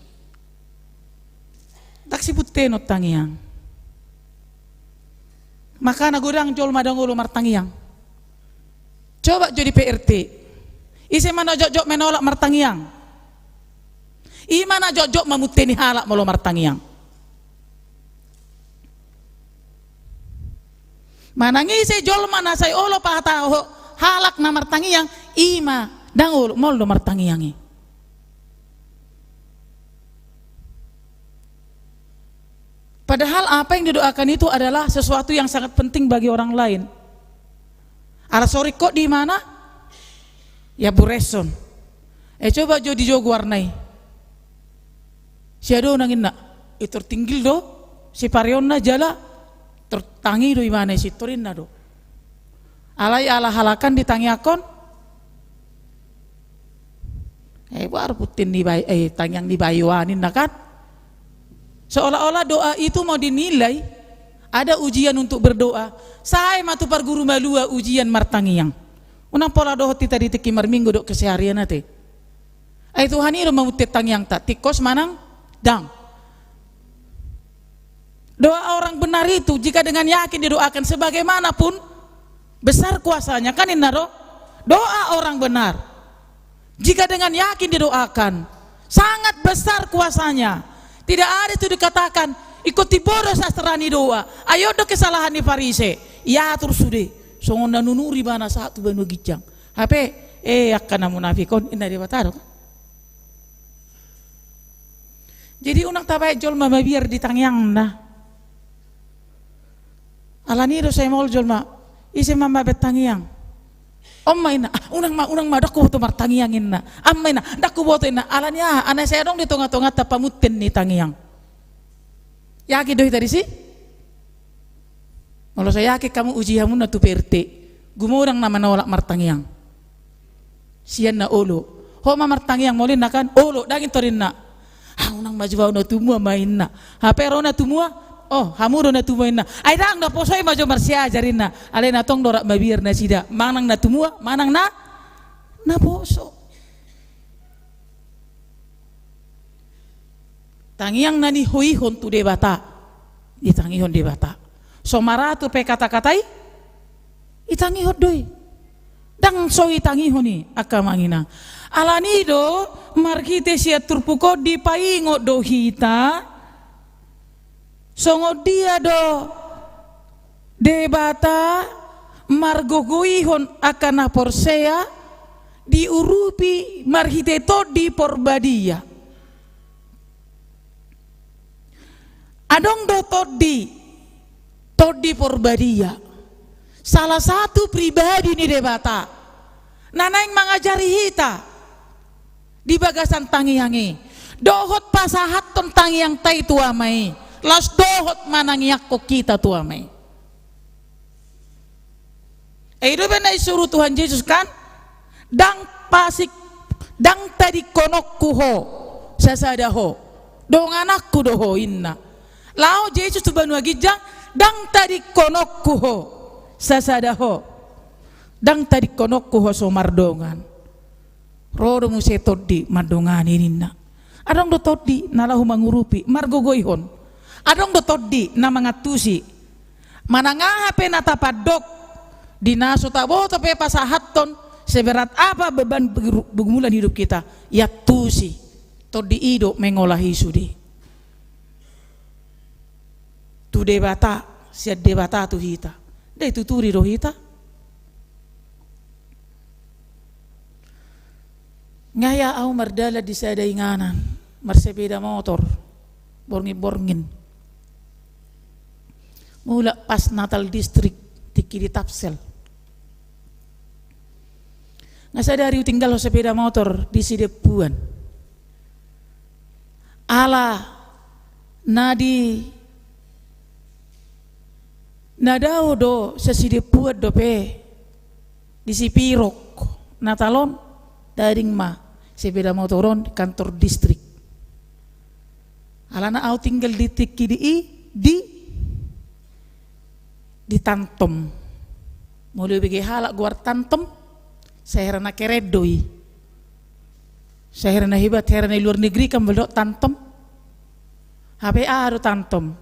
taksi putin ot tangiang. Maka nagudang jol madangulu martangiang. Coba jadi PRT. Isi mana jok-jok menolak martangiang. Imana jok-jok memuteni halak molo martangiang. Manangisi jol mana say olo pahata halak na martangiang. Ima dangulu molo martangiangi. Padahal apa yang didoakan itu adalah sesuatu yang sangat penting bagi orang lain. Alasori kok di mana? Ya bureson. Coba jo di jogo warnai. Siado nangin na. Itu tinggal do. Si parion na jala. Tertangi do imana si torin na do. Alai ala halakan ditangi akon. Baru putin di tangyang di bayuanin na kan. Seolah-olah doa itu mau dinilai, ada ujian untuk berdoa. Saya matu par guru malua ujian martangiang. Unang pola doa tita ditiki marminggu dok keseharian nate. Ay Tuhan itu mau tangiang tak tikos manang dang. Doa orang benar itu jika dengan yakin didoakan sebagaimanapun besar kuasanya kan inaro. Doa orang benar jika dengan yakin didoakan sangat besar kuasanya. Tidak ada itu dikatakan ikuti bodoh sastrani doa. Ayo do kesalahan di Farise. Ya terus sudah. Songon nanunuri bana satu banu gijang. Hape akan munafikon inna dia bataro. Jadi unang tabai jol mama biar ditangyang na. Alani do saya mau jol ma. Isi mama betangyang. Ommaina unang madaku to martangiangin na. Ammaina daku boto na alanya ana saya dong di tengah-tengah tapamutin ni tangiang. Yakin doh tadi sih? Kalau saya yakin kamu ujianmu na tu PRT. Gumurang na manolak martangiang. Sian na olo. Ho martangiang molin na kan olo daging torin na. Unang majuwa na tumua main na. Pero na tumua oh, hamuro na tumuin na. Ay dang na posoy majo marsya jarin na. Alay na tong dorak mabir na sida. Manang na tumua, manang na poso. Tangiang na ni huihon tu debata. Itangihon debata. So maratu pe kata-katai. Itangihon doi. Dang soi tangi honi akamangina. Alanido markite sia turpuko di paingo do hita. Songo dia do debata margogoihon akana porsea diurupi marhite to di porbadia. Adong do todi porbadia. Salah satu pribadi ni debata. Nanaing mengajari hita di bagasan tangiyangi. Dohot pasahat tentang yang tai tuamai. Las dohot manangiyak ko kita tuamai. Itu benar suruh Tuhan Yesus kan? Dang tadi konok kuho sasadaho. Dong anakku doho inna. Lao Yesus tu banu agijang dang tadi konok kuho sasadaho. Dang tadi konok kuho somardongan. Rodo muse todi madongan ininna. Adong do todi nalahu mangurupi margogoihon. Adong do todi na mangatusi. Manangahape natapadok dinaso tabo tapi pasahaton seberat apa beban pergumulan hidup kita ya tusi todi ido mengolahi sudi tu debata sia debata tu hita dai tuturi do hita ngaya au mardala di sada inganan marsepeda motor borngin mula pas Natal distrik tiki di Tapsel. Nasadari tinggal sepeda motor di Sidepuan. Ala nadi nadao do sa Sidepuan do pe di Sipirok natalon daring ma sepeda motoron kantor distrik. Ala na au tinggal di tiki di Tantom. Mulai bagi halak guar Tantom. Saya herana keredoi. Saya herana hebat, herana luar negeri kan belok Tantom. HPA ada Tantom.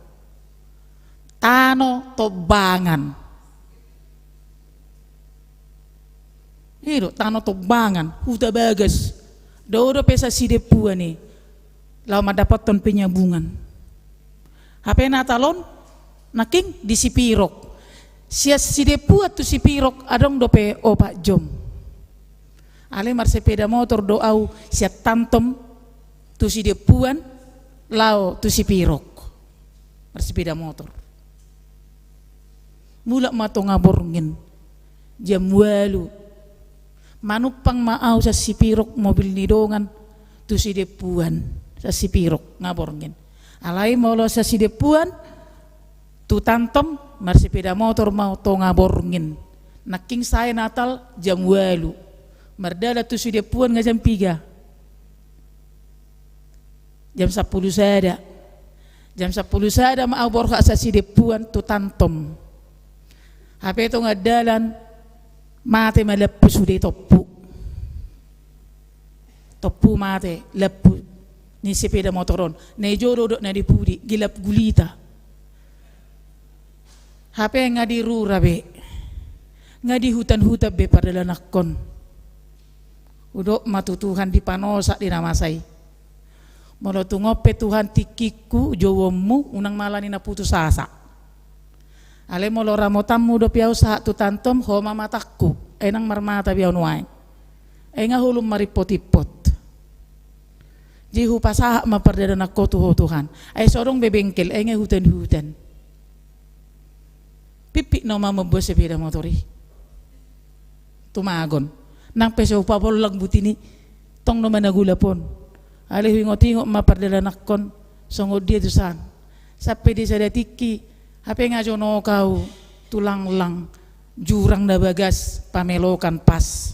Tano Tobangan. Hiro Tano Tobangan, huta bagas. Dodo pesa Sidepuan nih. Lama dapat ton penyambungan. HP natalon naking di Sipirok. Sia Sidepuan tu Sipirok adong dope opak jom. Ale mar sepeda motor doau sia Tantom tu Sidepuan lao tu Sipirok mar sepeda motor mula mato ngaborngin jam 8 manupang maau sa Sipirok mobil nidongan tu Sidepuan sa Sipirok ngaborngin alai molo sa Sidepuan tu Tantom mar sepeda motor mau to ngaborngin naking saya Natal jam 8 mardala tu Sidepuan nga jam 3 jam 10 sada jam 10 sada maabor ka sa Sidepuan tu Tantom hape to nga dalan mate malapus ude toppu mate lappu ni sepeda motoron na jodo na dipudi gilap gulita hape nga di rurabe nga di hutan-hutan be padala nakon udok matutuhan di panosa di namasay. Molo tungope Tuhan tikiku jowomu unang malani na putus asa. Ale molo ramotammu do piau sa tu Tantom homa matakku enang marmata biau nuai. Enga hulum maripot-ipot. Jihu pasaha mapardada nakko tuho Tuhan. Ay sorong bebengkel enga hutan-hutan. Pipi no mama bos sepeda motori. Tumagon. Nang peso pabolang butini tong no managulapon ale hingo-tingo mapardala nakkon songo dia tusan sape di sada tiki hape nga jono kau tulang lang jurang na bagas pamelokan pas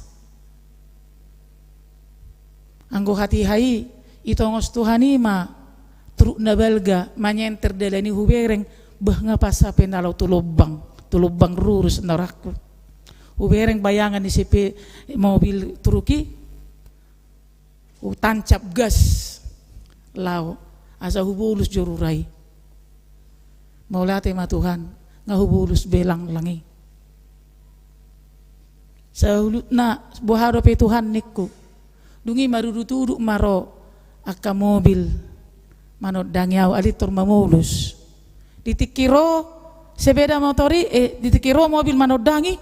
anggo hati hai itongos Tuhani ma truk na balga manyenter dalani hubereng bah nga pasape nalaw tulubang rurus narakko ubereng bayangan di CP mobil truki tancap gas lao asa hubulus jorurai maulate ma Tuhan nga hubulus belang langi Saulut na buharo pe Tuhan niku. Dungi maruruturu maro aka mobil manod dangyaw alitor mamulus. Ditikiro sepeda motori ditikiro mobil manod dangi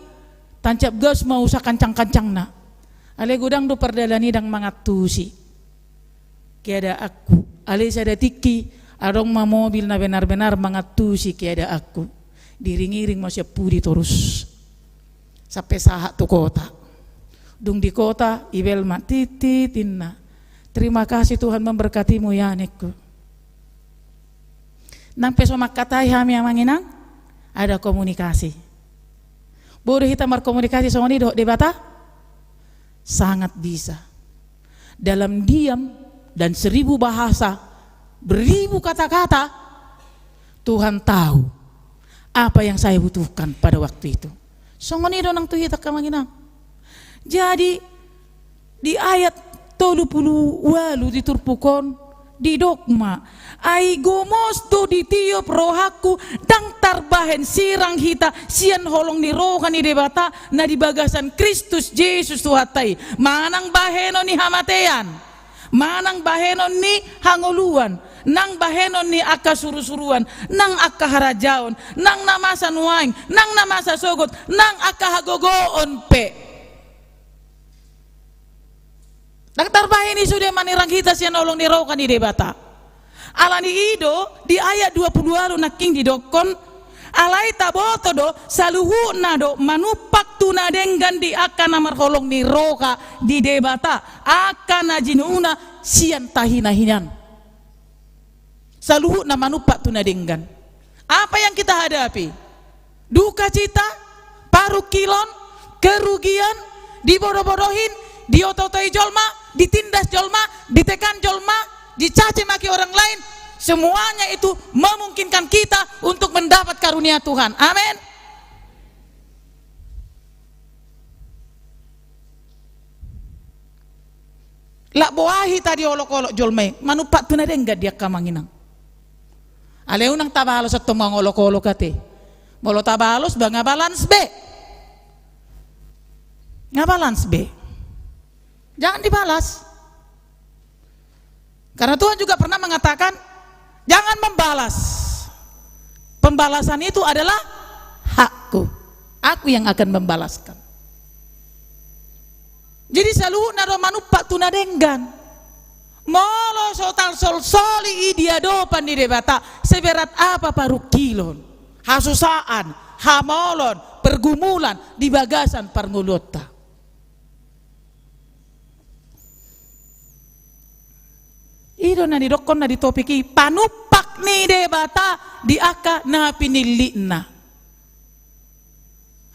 tancap gas mau sa kancang-kancang na. Ale gudang do perdalani dang mangatusi. Kiada aku. Ale sada tiki arong ma mobil na benar-benar mangatusi kiada aku. Diring-iring mo siya pudi terus. Sampai sahat tu kota. Dung di kota ibel matititin na. Terima kasih Tuhan memberkatimu ya nekku. Nang peso makatai hami amanginang ada komunikasi. Boleh kita berkomunikasi sama ni di bata? Sangat bisa. Dalam diam dan 1000 bahasa, beribu kata-kata, Tuhan tahu apa yang saya butuhkan pada waktu itu. Sama ni nang tu kita kamanginang. Jadi di ayat 30 walu diturpukon di dogma ai gomos do ditiup rohaku dang tarbahen sirang hita sian holong ni roha ni debata na di bagasan Kristus Yesus tuhatai manang baheno ni hamatean manang baheno ni hanguluan nang baheno ni aka suru-suruan nang aka harajaon nang namasa nuaing nang namasa sogot nang aka hagogoon pe. Daktar bahin ni sudah manirang kita siya nolong ni roka ni debata. Alani ido di ayat 22 naking di dokon alai taboto do saluhu nado manupak tuna denggan di akan namar holong ni roka di debata akan ajinuna sian tahina-hinan. Saluhu na manupak tuna denggan. Apa yang kita hadapi? Duka cita, parukilon, kerugian, dibodoh-bodohin, diototai jolma, ditindas jolma, ditekan jolma, dicaci maki orang lain, semuanya itu memungkinkan kita untuk mendapat karunia Tuhan. Amin. Lak boahi tadi olok-olok jolme, manupak tu nade enggak dia kamanginang. Aleunang tabalos at tumang olok-olok kate. Molo tabalos ba nga balance be? Nga balance be? Jangan dibalas. Karena Tuhan juga pernah mengatakan jangan membalas. Pembalasan itu adalah hakku. Aku yang akan membalaskan. Jadi selalu naro manupak tunadenggan. Molo sotal sol soli idia dopan di debata seberat apa paru kilon. Hasusaan, hamolon, pergumulan di bagasan parngulota. Ido na didokon na ditopiki panupak ni debata di aka na pinili na.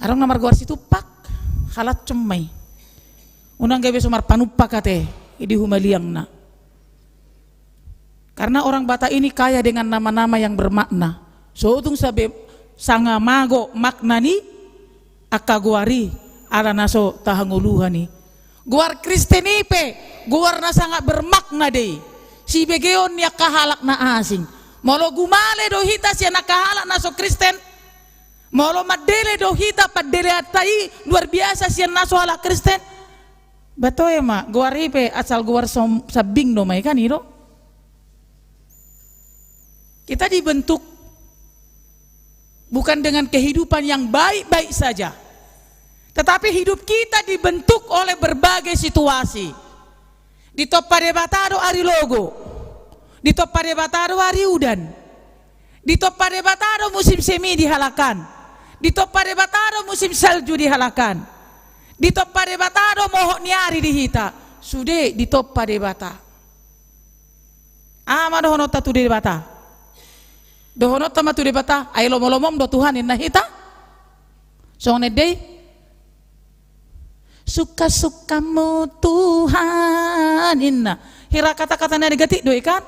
Arang namar gawar situ pak halat cemai. Unang gawe sumar panupak kate idi humaliang na. Karena orang Bata ini kaya dengan nama-nama yang bermakna. So utung sabe sanga mago makna ni aka guari ala naso tahanguluhan ni. Guar Kristenipe guar na sangat bermakna deh. Si begeon niya kahalak na asing. Molo gumale do hita siya nakahalak na so Kristen. Molo madele do hita padele atai luar biasa siya na so halak Kristen. Bato ya ma, guaripe asal guar sabing do may kaniro. Kita dibentuk bukan dengan kehidupan yang baik-baik saja. Tetapi hidup kita dibentuk oleh berbagai situasi. Di top padebatado ari logo, di top padebatado ari udan, di top padebatado musim semi dihalakan, di top padebatado musim salju dihalakan, di top padebatado mohok niari dihita, sude di top padebata. Ama dohonot tu debata, dohonot tama tu debata, ay lomolomom do Tuhan inna hita, so nedei. Suka-sukamu Tuhan inna hira kata-kata negatif do ikan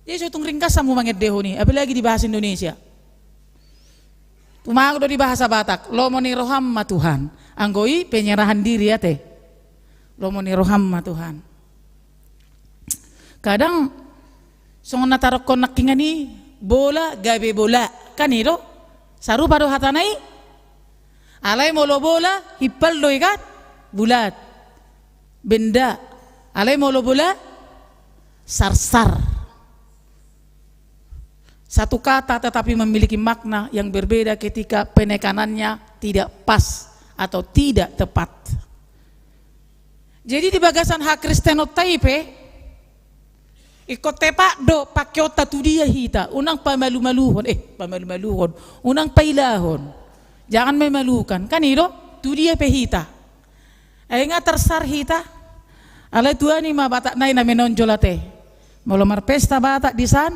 jadi sutung ringkas samu manget deho ni apalagi di bahasa Indonesia tumago do di bahasa Batak lomoni rohamma Tuhan anggoi penyerahan diri ya teh lomoni rohamma Tuhan kadang songon natarokon nakingani bola gabe bola kan itu saru pado hatanai Alay molo bola hipal do ikat bulat. Benda. Alay molo bola sarsar. Satu kata tetapi memiliki makna yang berbeda ketika penekanannya tidak pas atau tidak tepat. Jadi di bagasan hak Kristeno Taipe ikut tepak do pakyota tu dia hita unang pamalu-maluhon unang pailahon jangan memalukan kan itu tu dia pehita nga tersar hita alay tuani ma batak nai na menonjolate molomar pesta batak di san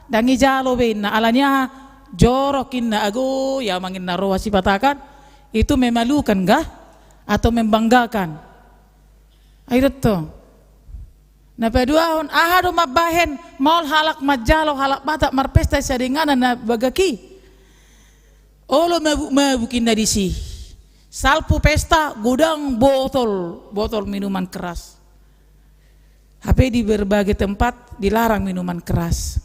dangi jalo ben na alanya jorokin na ago ya mangin na roha si batakan itu memalukan gah atau membanggakan ayo to na paduahon ahado mabahen maul halak majalo halak batak marpesta sadengana na bagaki olo mabukin na disi salpu pesta gudang botol minuman keras HP di berbagai tempat dilarang minuman keras.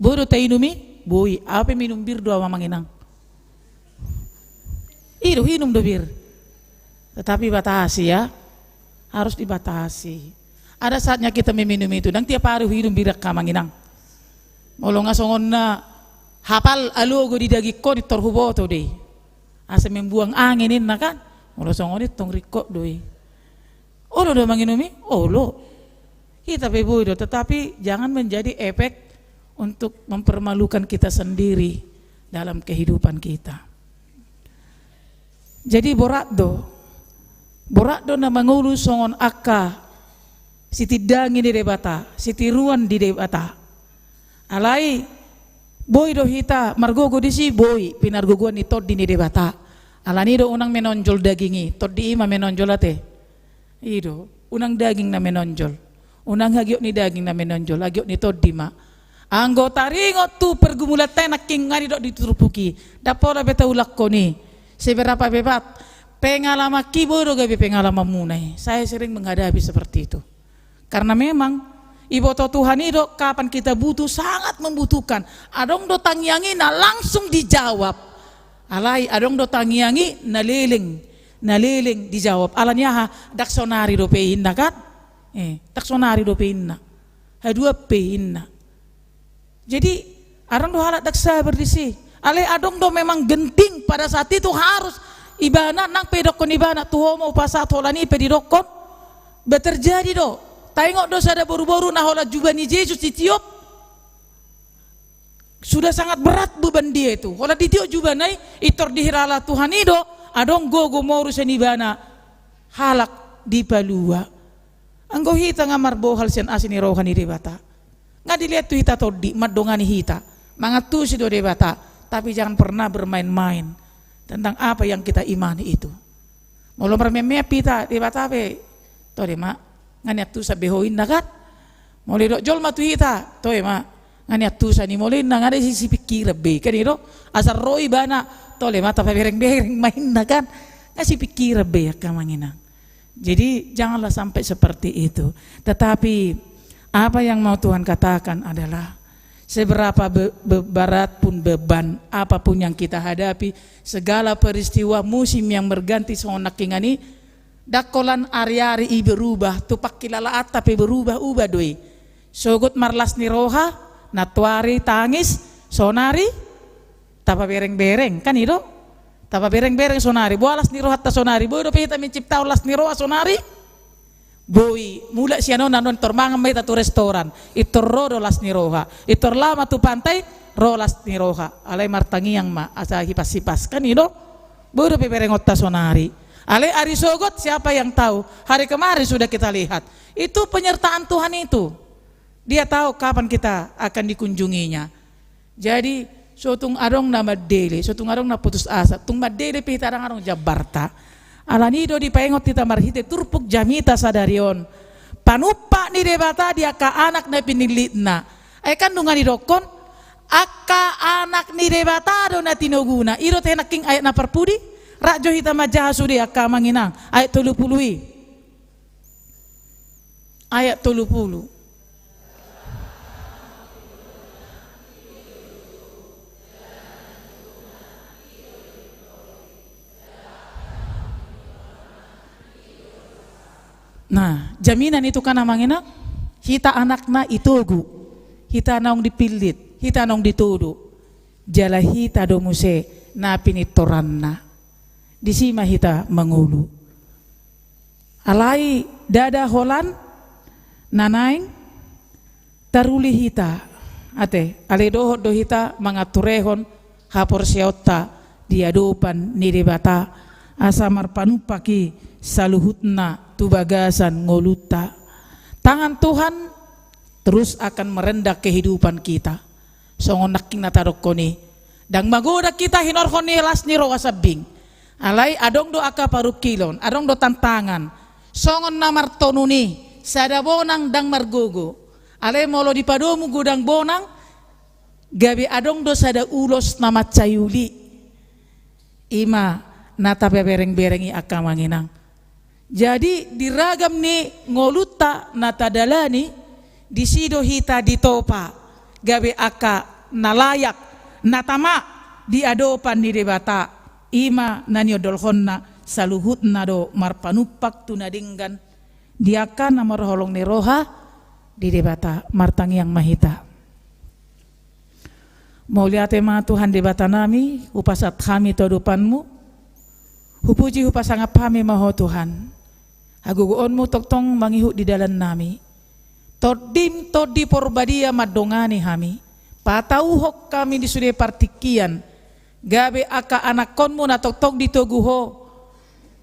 Bodo ta inumi, boy, apa minum bir doa mamanginang. Ido hinum do bir. Tetapi batasi ya, harus dibatasi. Ada saatnya kita meminum itu, dan tiap hari hinum bir kamanginang. Molo ngasongon na hafal alogo di dagi ko di torhuboto deh. Asa membuang anginin na kan. Molo songon itong rikok doi. Olo do manginumi, olo. Kita bebodo, tetapi jangan menjadi efek untuk mempermalukan kita sendiri dalam kehidupan kita. Jadi borakdo na mangulu songon akka siti dangi di debata, siti ruan di debata. Alai boy do hita margogo disi boy pinargogoan ni tod di debata. Alani do unang menonjol dagingi, tod di ima menonjol ate. Ido unang daging na menonjol. Unang hagyok ni daging na menonjol, hagyok ni tod di ma. Anggota ringot tu pergumulat tenak king ngari dok diturupuki. Dapora beta ulak ko ni. Seberapa bebat pengalaman kibodo gabi pengalaman munai. Saya sering menghadapi seperti itu. Karena memang iboto Tuhan itu kapan kita butuh sangat membutuhkan. Adong do tangyangi na langsung dijawab. Alai adong do tangyangi naliling dijawab. Alanya ha daksonari do peinna kan? Daksonari do peinna. Hadua peinna. Jadi arang do halat daksa berdisi. Ale adong do memang genting pada saat itu harus ibana nang pedokon ibana tuho mau pasat holani pedidokon beterjadi do. Tengok do sada boru-boru nah hola jubani Yesus ditiup. Sudah sangat berat beban dia itu. Hola ditiup jubanai itor dihirala Tuhan itu adong gogo moru senibana halak di palua. Anggo hita ngamar bohal sen asini rohani debata. Nggak dilihat tuh hita todi madongani hita mangatu si do debata, tapi jangan pernah bermain-main tentang apa yang kita imani itu. Molo mermeme pita debata be to de ma ngani atu sa behoin nakat mole do jol matu hita to ma ngani atu sa ni mole na ngade si pikir be kan itu asar roi bana to le mata bereng-bereng main nakan ngasih pikir be kamangina. Jadi janganlah sampai seperti itu. Tetapi apa yang mau Tuhan katakan adalah seberapa berat pun beban apapun yang kita hadapi, segala peristiwa musim yang berganti sonak kingani dakolan ari-ari i berubah tupak kilala tapi berubah-ubah doi sogut marlas ni roha natwari tangis sonari tapa bereng-bereng kan itu tapa bereng-bereng sonari bualas ni roha ta sonari boy do pita mencipta las ni roha sonari boy mula siano nanon tormangan may tatu restoran itor rodo las ni roha itor lama tu pantai rolas ni roha alay martangiang ma asa hipas-hipas kan itu boy do peperengot ta sonari alay ari sogot siapa yang tahu hari kemarin sudah kita lihat itu penyertaan Tuhan itu dia tahu kapan kita akan dikunjunginya. Jadi sotung arong na madele sotung arong na putus asa tung madele pitarang arong jabarta alanido di paengot tita marhite turpuk jamita sadarion panupa ni debata dia ka anak na pinilitna ay kandungan ni dokon akka anak ni debata do na tinoguna iro tenak king ayat na perpudi rajo hita majaha sudi akka manginang ayat 30 ayat 30 Nah, jaminan itu kan namanya hita anakna itogu, hita naong dipilit, hita naong ditudu, jala hita domuse na pinitoranna, disima hita mangulu. Alai dada holan nanaing taruli hita, ate ale dohot do hita mangaturehon hapor siota diadupan niribata asamar panupaki saluhutna tubagasan ngoluta. Tangan Tuhan terus akan merendak kehidupan kita. Songon naking natarokoni dang magoda kita hinorhoni las niro wasabing. Alai adong do aka parukilon, adong do tantangan. Songon namar tonuni sada bonang dang margogo. Alai molo dipadomu gudang bonang gabi adong do sada ulos nama cayuli. Ima nata bebereng-berengi aka manginang. Jadi diragam ni ngoluta nata dalani disido hita ditopa gabe aka nalayak natama diadopan ni debata ima naniodolhonna saluhut nado marpanupak tunadinggan diaka namar holong ni roha di debata martang yang mahita. Mauliate ma Tuhan debata nami upasat kami todupanmu hupuji upasangap kami maho Tuhan. Haguguonmu toktong mangihu di dalam nami. Todim todi porbadia madongani hami. Patauhok kami di sude partikian. Gabe aka anakonmu na toktong ditoguho.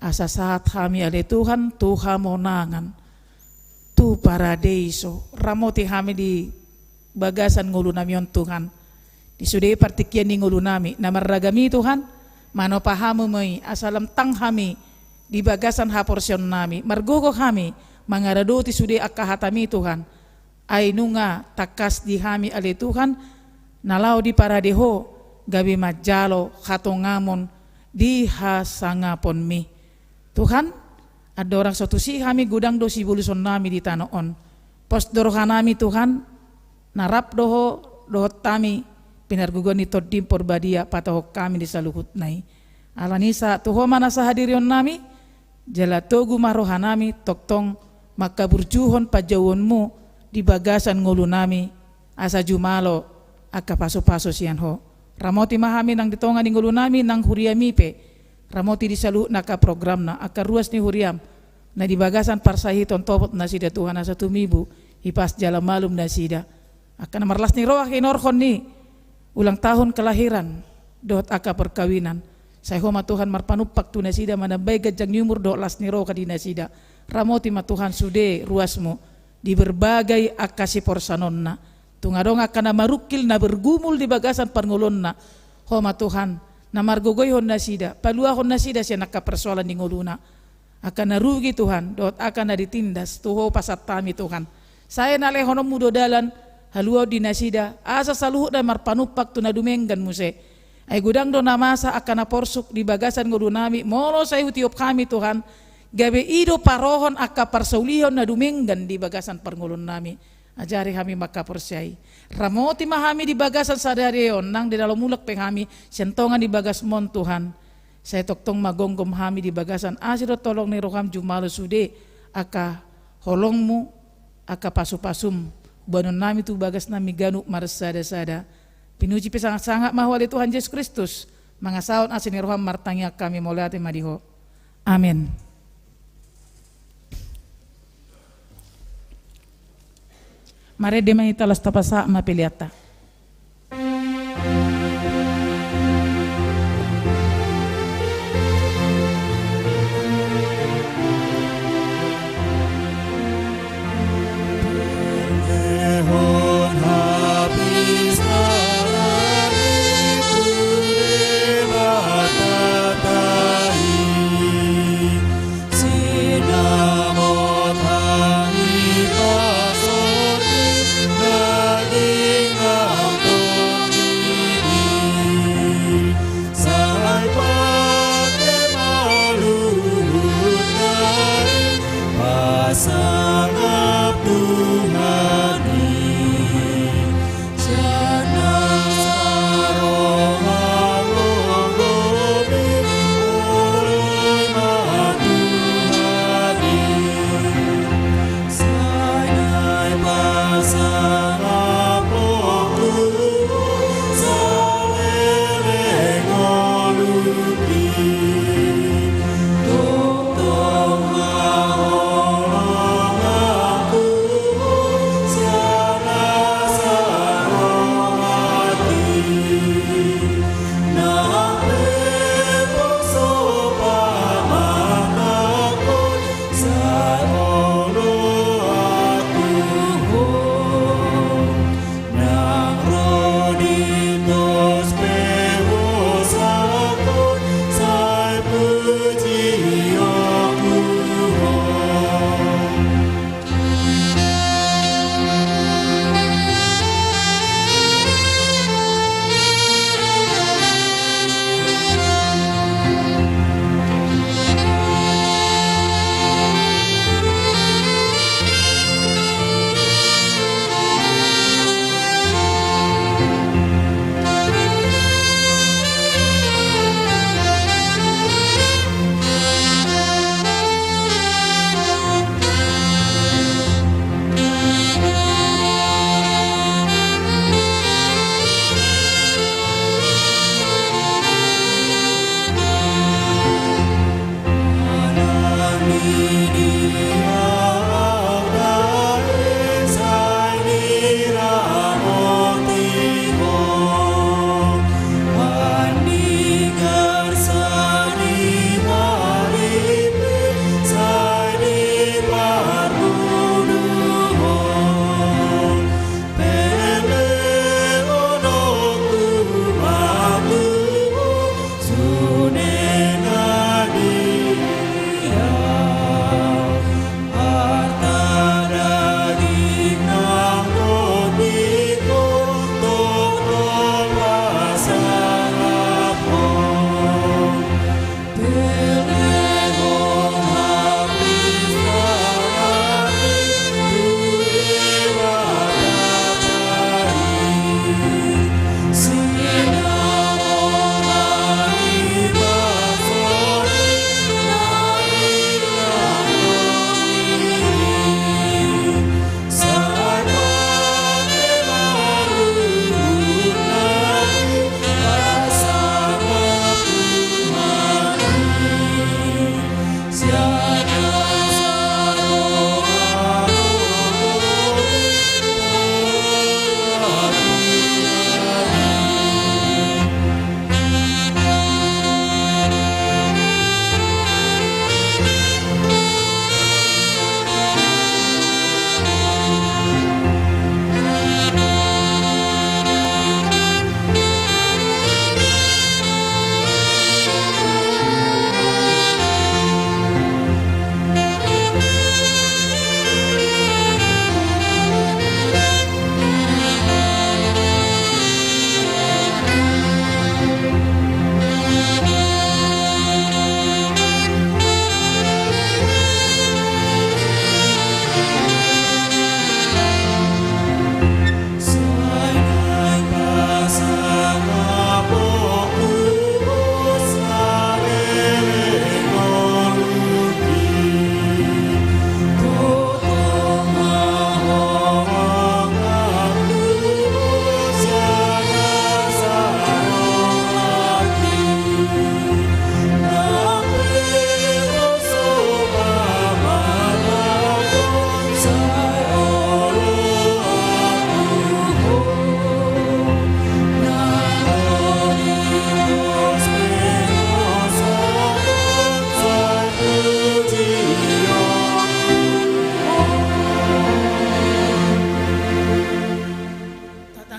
Asa saat kami ale Tuhan Tuhan monangan. Tu paradeiso. Ramoti kami di bagasan ngulu nami on Tuhan. Di sude partikian di ngulu nami. Namarragami Tuhan. Mano pahamu mai asalam tang kami. Di bagasan haporsion nami margogo kami mangaradoti sude akka hatami Tuhan ay nunga takas di kami ale Tuhan nalau di paradeho gabi majalo hatongamon di hasangapon mi Tuhan ada orang suatu si kami gudang dosi buluson nami di tanoon pos dorohanami Tuhan narap doho tami pinargugon ito di porbadia patahok kami di saluhut nai alanisa tuho mana sahadirion nami jala togu marohanami toktong makaburjuhon pajawonmu di bagasan ngulu nami asa jumalo aka paso-paso siyan ho ramoti mahami nang ditongan di ngulu nami nang huriamipe ramoti disalu naka program na aka ruas ni huriam na di bagasan parsahiton topot na sida Tuhan asa tumibu hipas jala malum na sida akan marlas ni roah inorhon ni ulang tahun kelahiran dot aka perkawinan. Saya homa Tuhan marpanupak tu nasida mana baik gajang nyumur do las niro kadina sida ramoti ma Tuhan sude ruasmu di berbagai akasi porsanonna tungadong akan marukil na bergumul di bagasan parngolonna homa Tuhan na margogoy hon nasida palua hon nasida siya naka persoalan di ngoluna akan narugi Tuhan dot akan na ditindas tuho pasat tami Tuhan saya nale honom mudo dalan halua di nasida asa saluhut na marpanupak tu na dumenggan muse ay gudang do namasa akan porsuk di bagasan ngulu nami molo say hutiop kami Tuhan gabe ido parohon aka parsaulihon na duminggan di bagasan parngulun nami ajari kami makaporsyai ramoti mahami di bagasan sadarion nang di dalam mulak pengami sentongan di bagas mon Tuhan saya toktong magonggom kami di bagasan asiro tolong ni roham jumalo sude aka holongmu aka pasupasum banon nami tu bagas nami ganu marsada-sada pinuji sangat-sangat mahal Tuhan Yesus Kristus mangasaon asin roham martangya kami moliate madiho amin. Mare demai talas tapasa mapiliata. Sinamot hangi pasori daging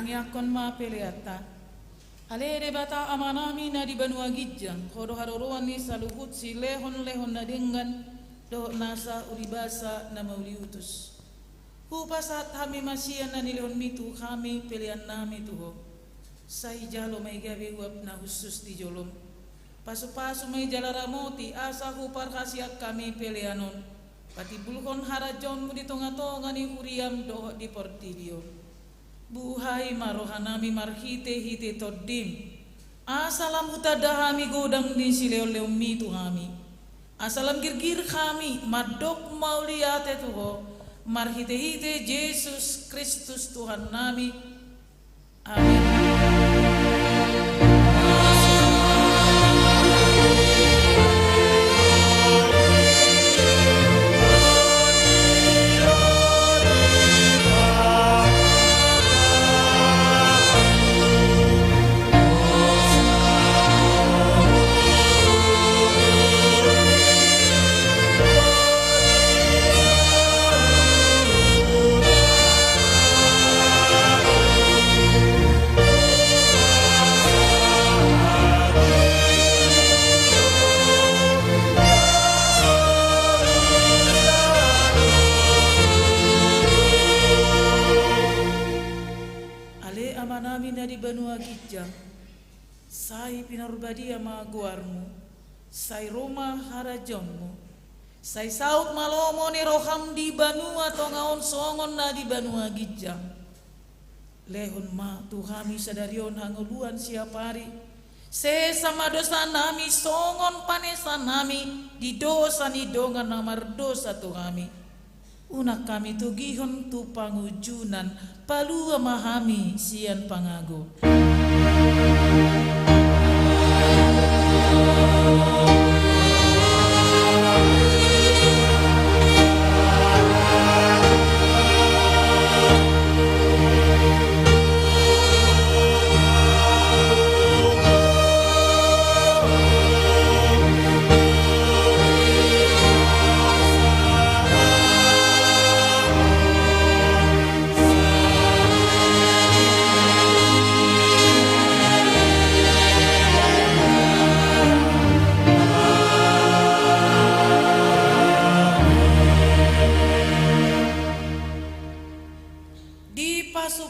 Miakon ma peleata. Ale de bata amanami na di Banua Gijang, hodo haroroan ni saluhut si lehon na dengan do nasa uribasa na mauliutus. Hupasat kami masian na nilehon mitu kami pilihan nami tuho. Say jalo may gabi huwap na husus di jolom. Paso-paso may jalaramoti asa hupar kasiak kami pilihanon. Pati bulkon harajon mo di tonga-tonga ni huriam doho di portilio. Buhay marohanami marhite-hite toddim. Asalam utadahami godang di sileo-leo mitu kami. Asalam girgir kami madok mauliate tuho. Marhite-hite Yesus Kristus Tuhan nami. Amin. Banua Gijang, sai pinarbadia ma guarmu, sai Roma harajonmu, sai saut malomo ni roham di Banua tongaon songon na di Banua Gijang. Lehon ma tuhami sadarion hanguluan siapari, se sama dosa nami songon panesa nami di dosa ni dongan namar dosa tuhami. Unak kami tugihon tu pangujunan palua mahami sian pangago.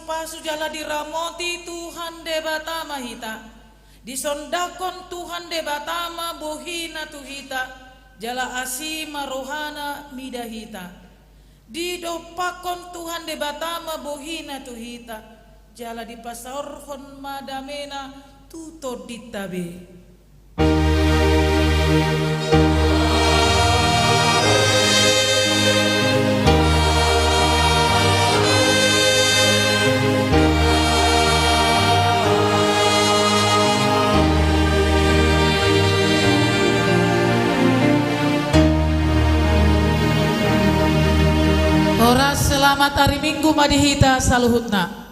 Pasu jala diramoti Tuhan debatama hita, disondakon Tuhan debatama bohina tuhita, jala asima rohana midahita, didopakon Tuhan debatama bohina tuhita, jala dipasaorhon madamena tuto ditabe. Selamat hari Minggu madihita saluhutna.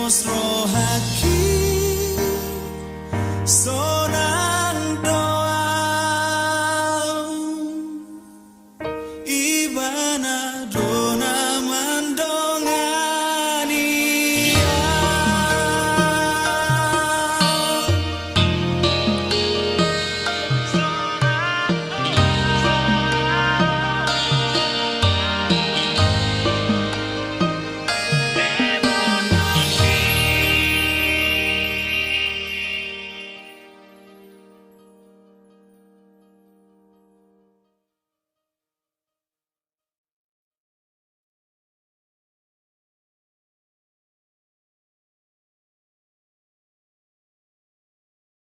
Nostro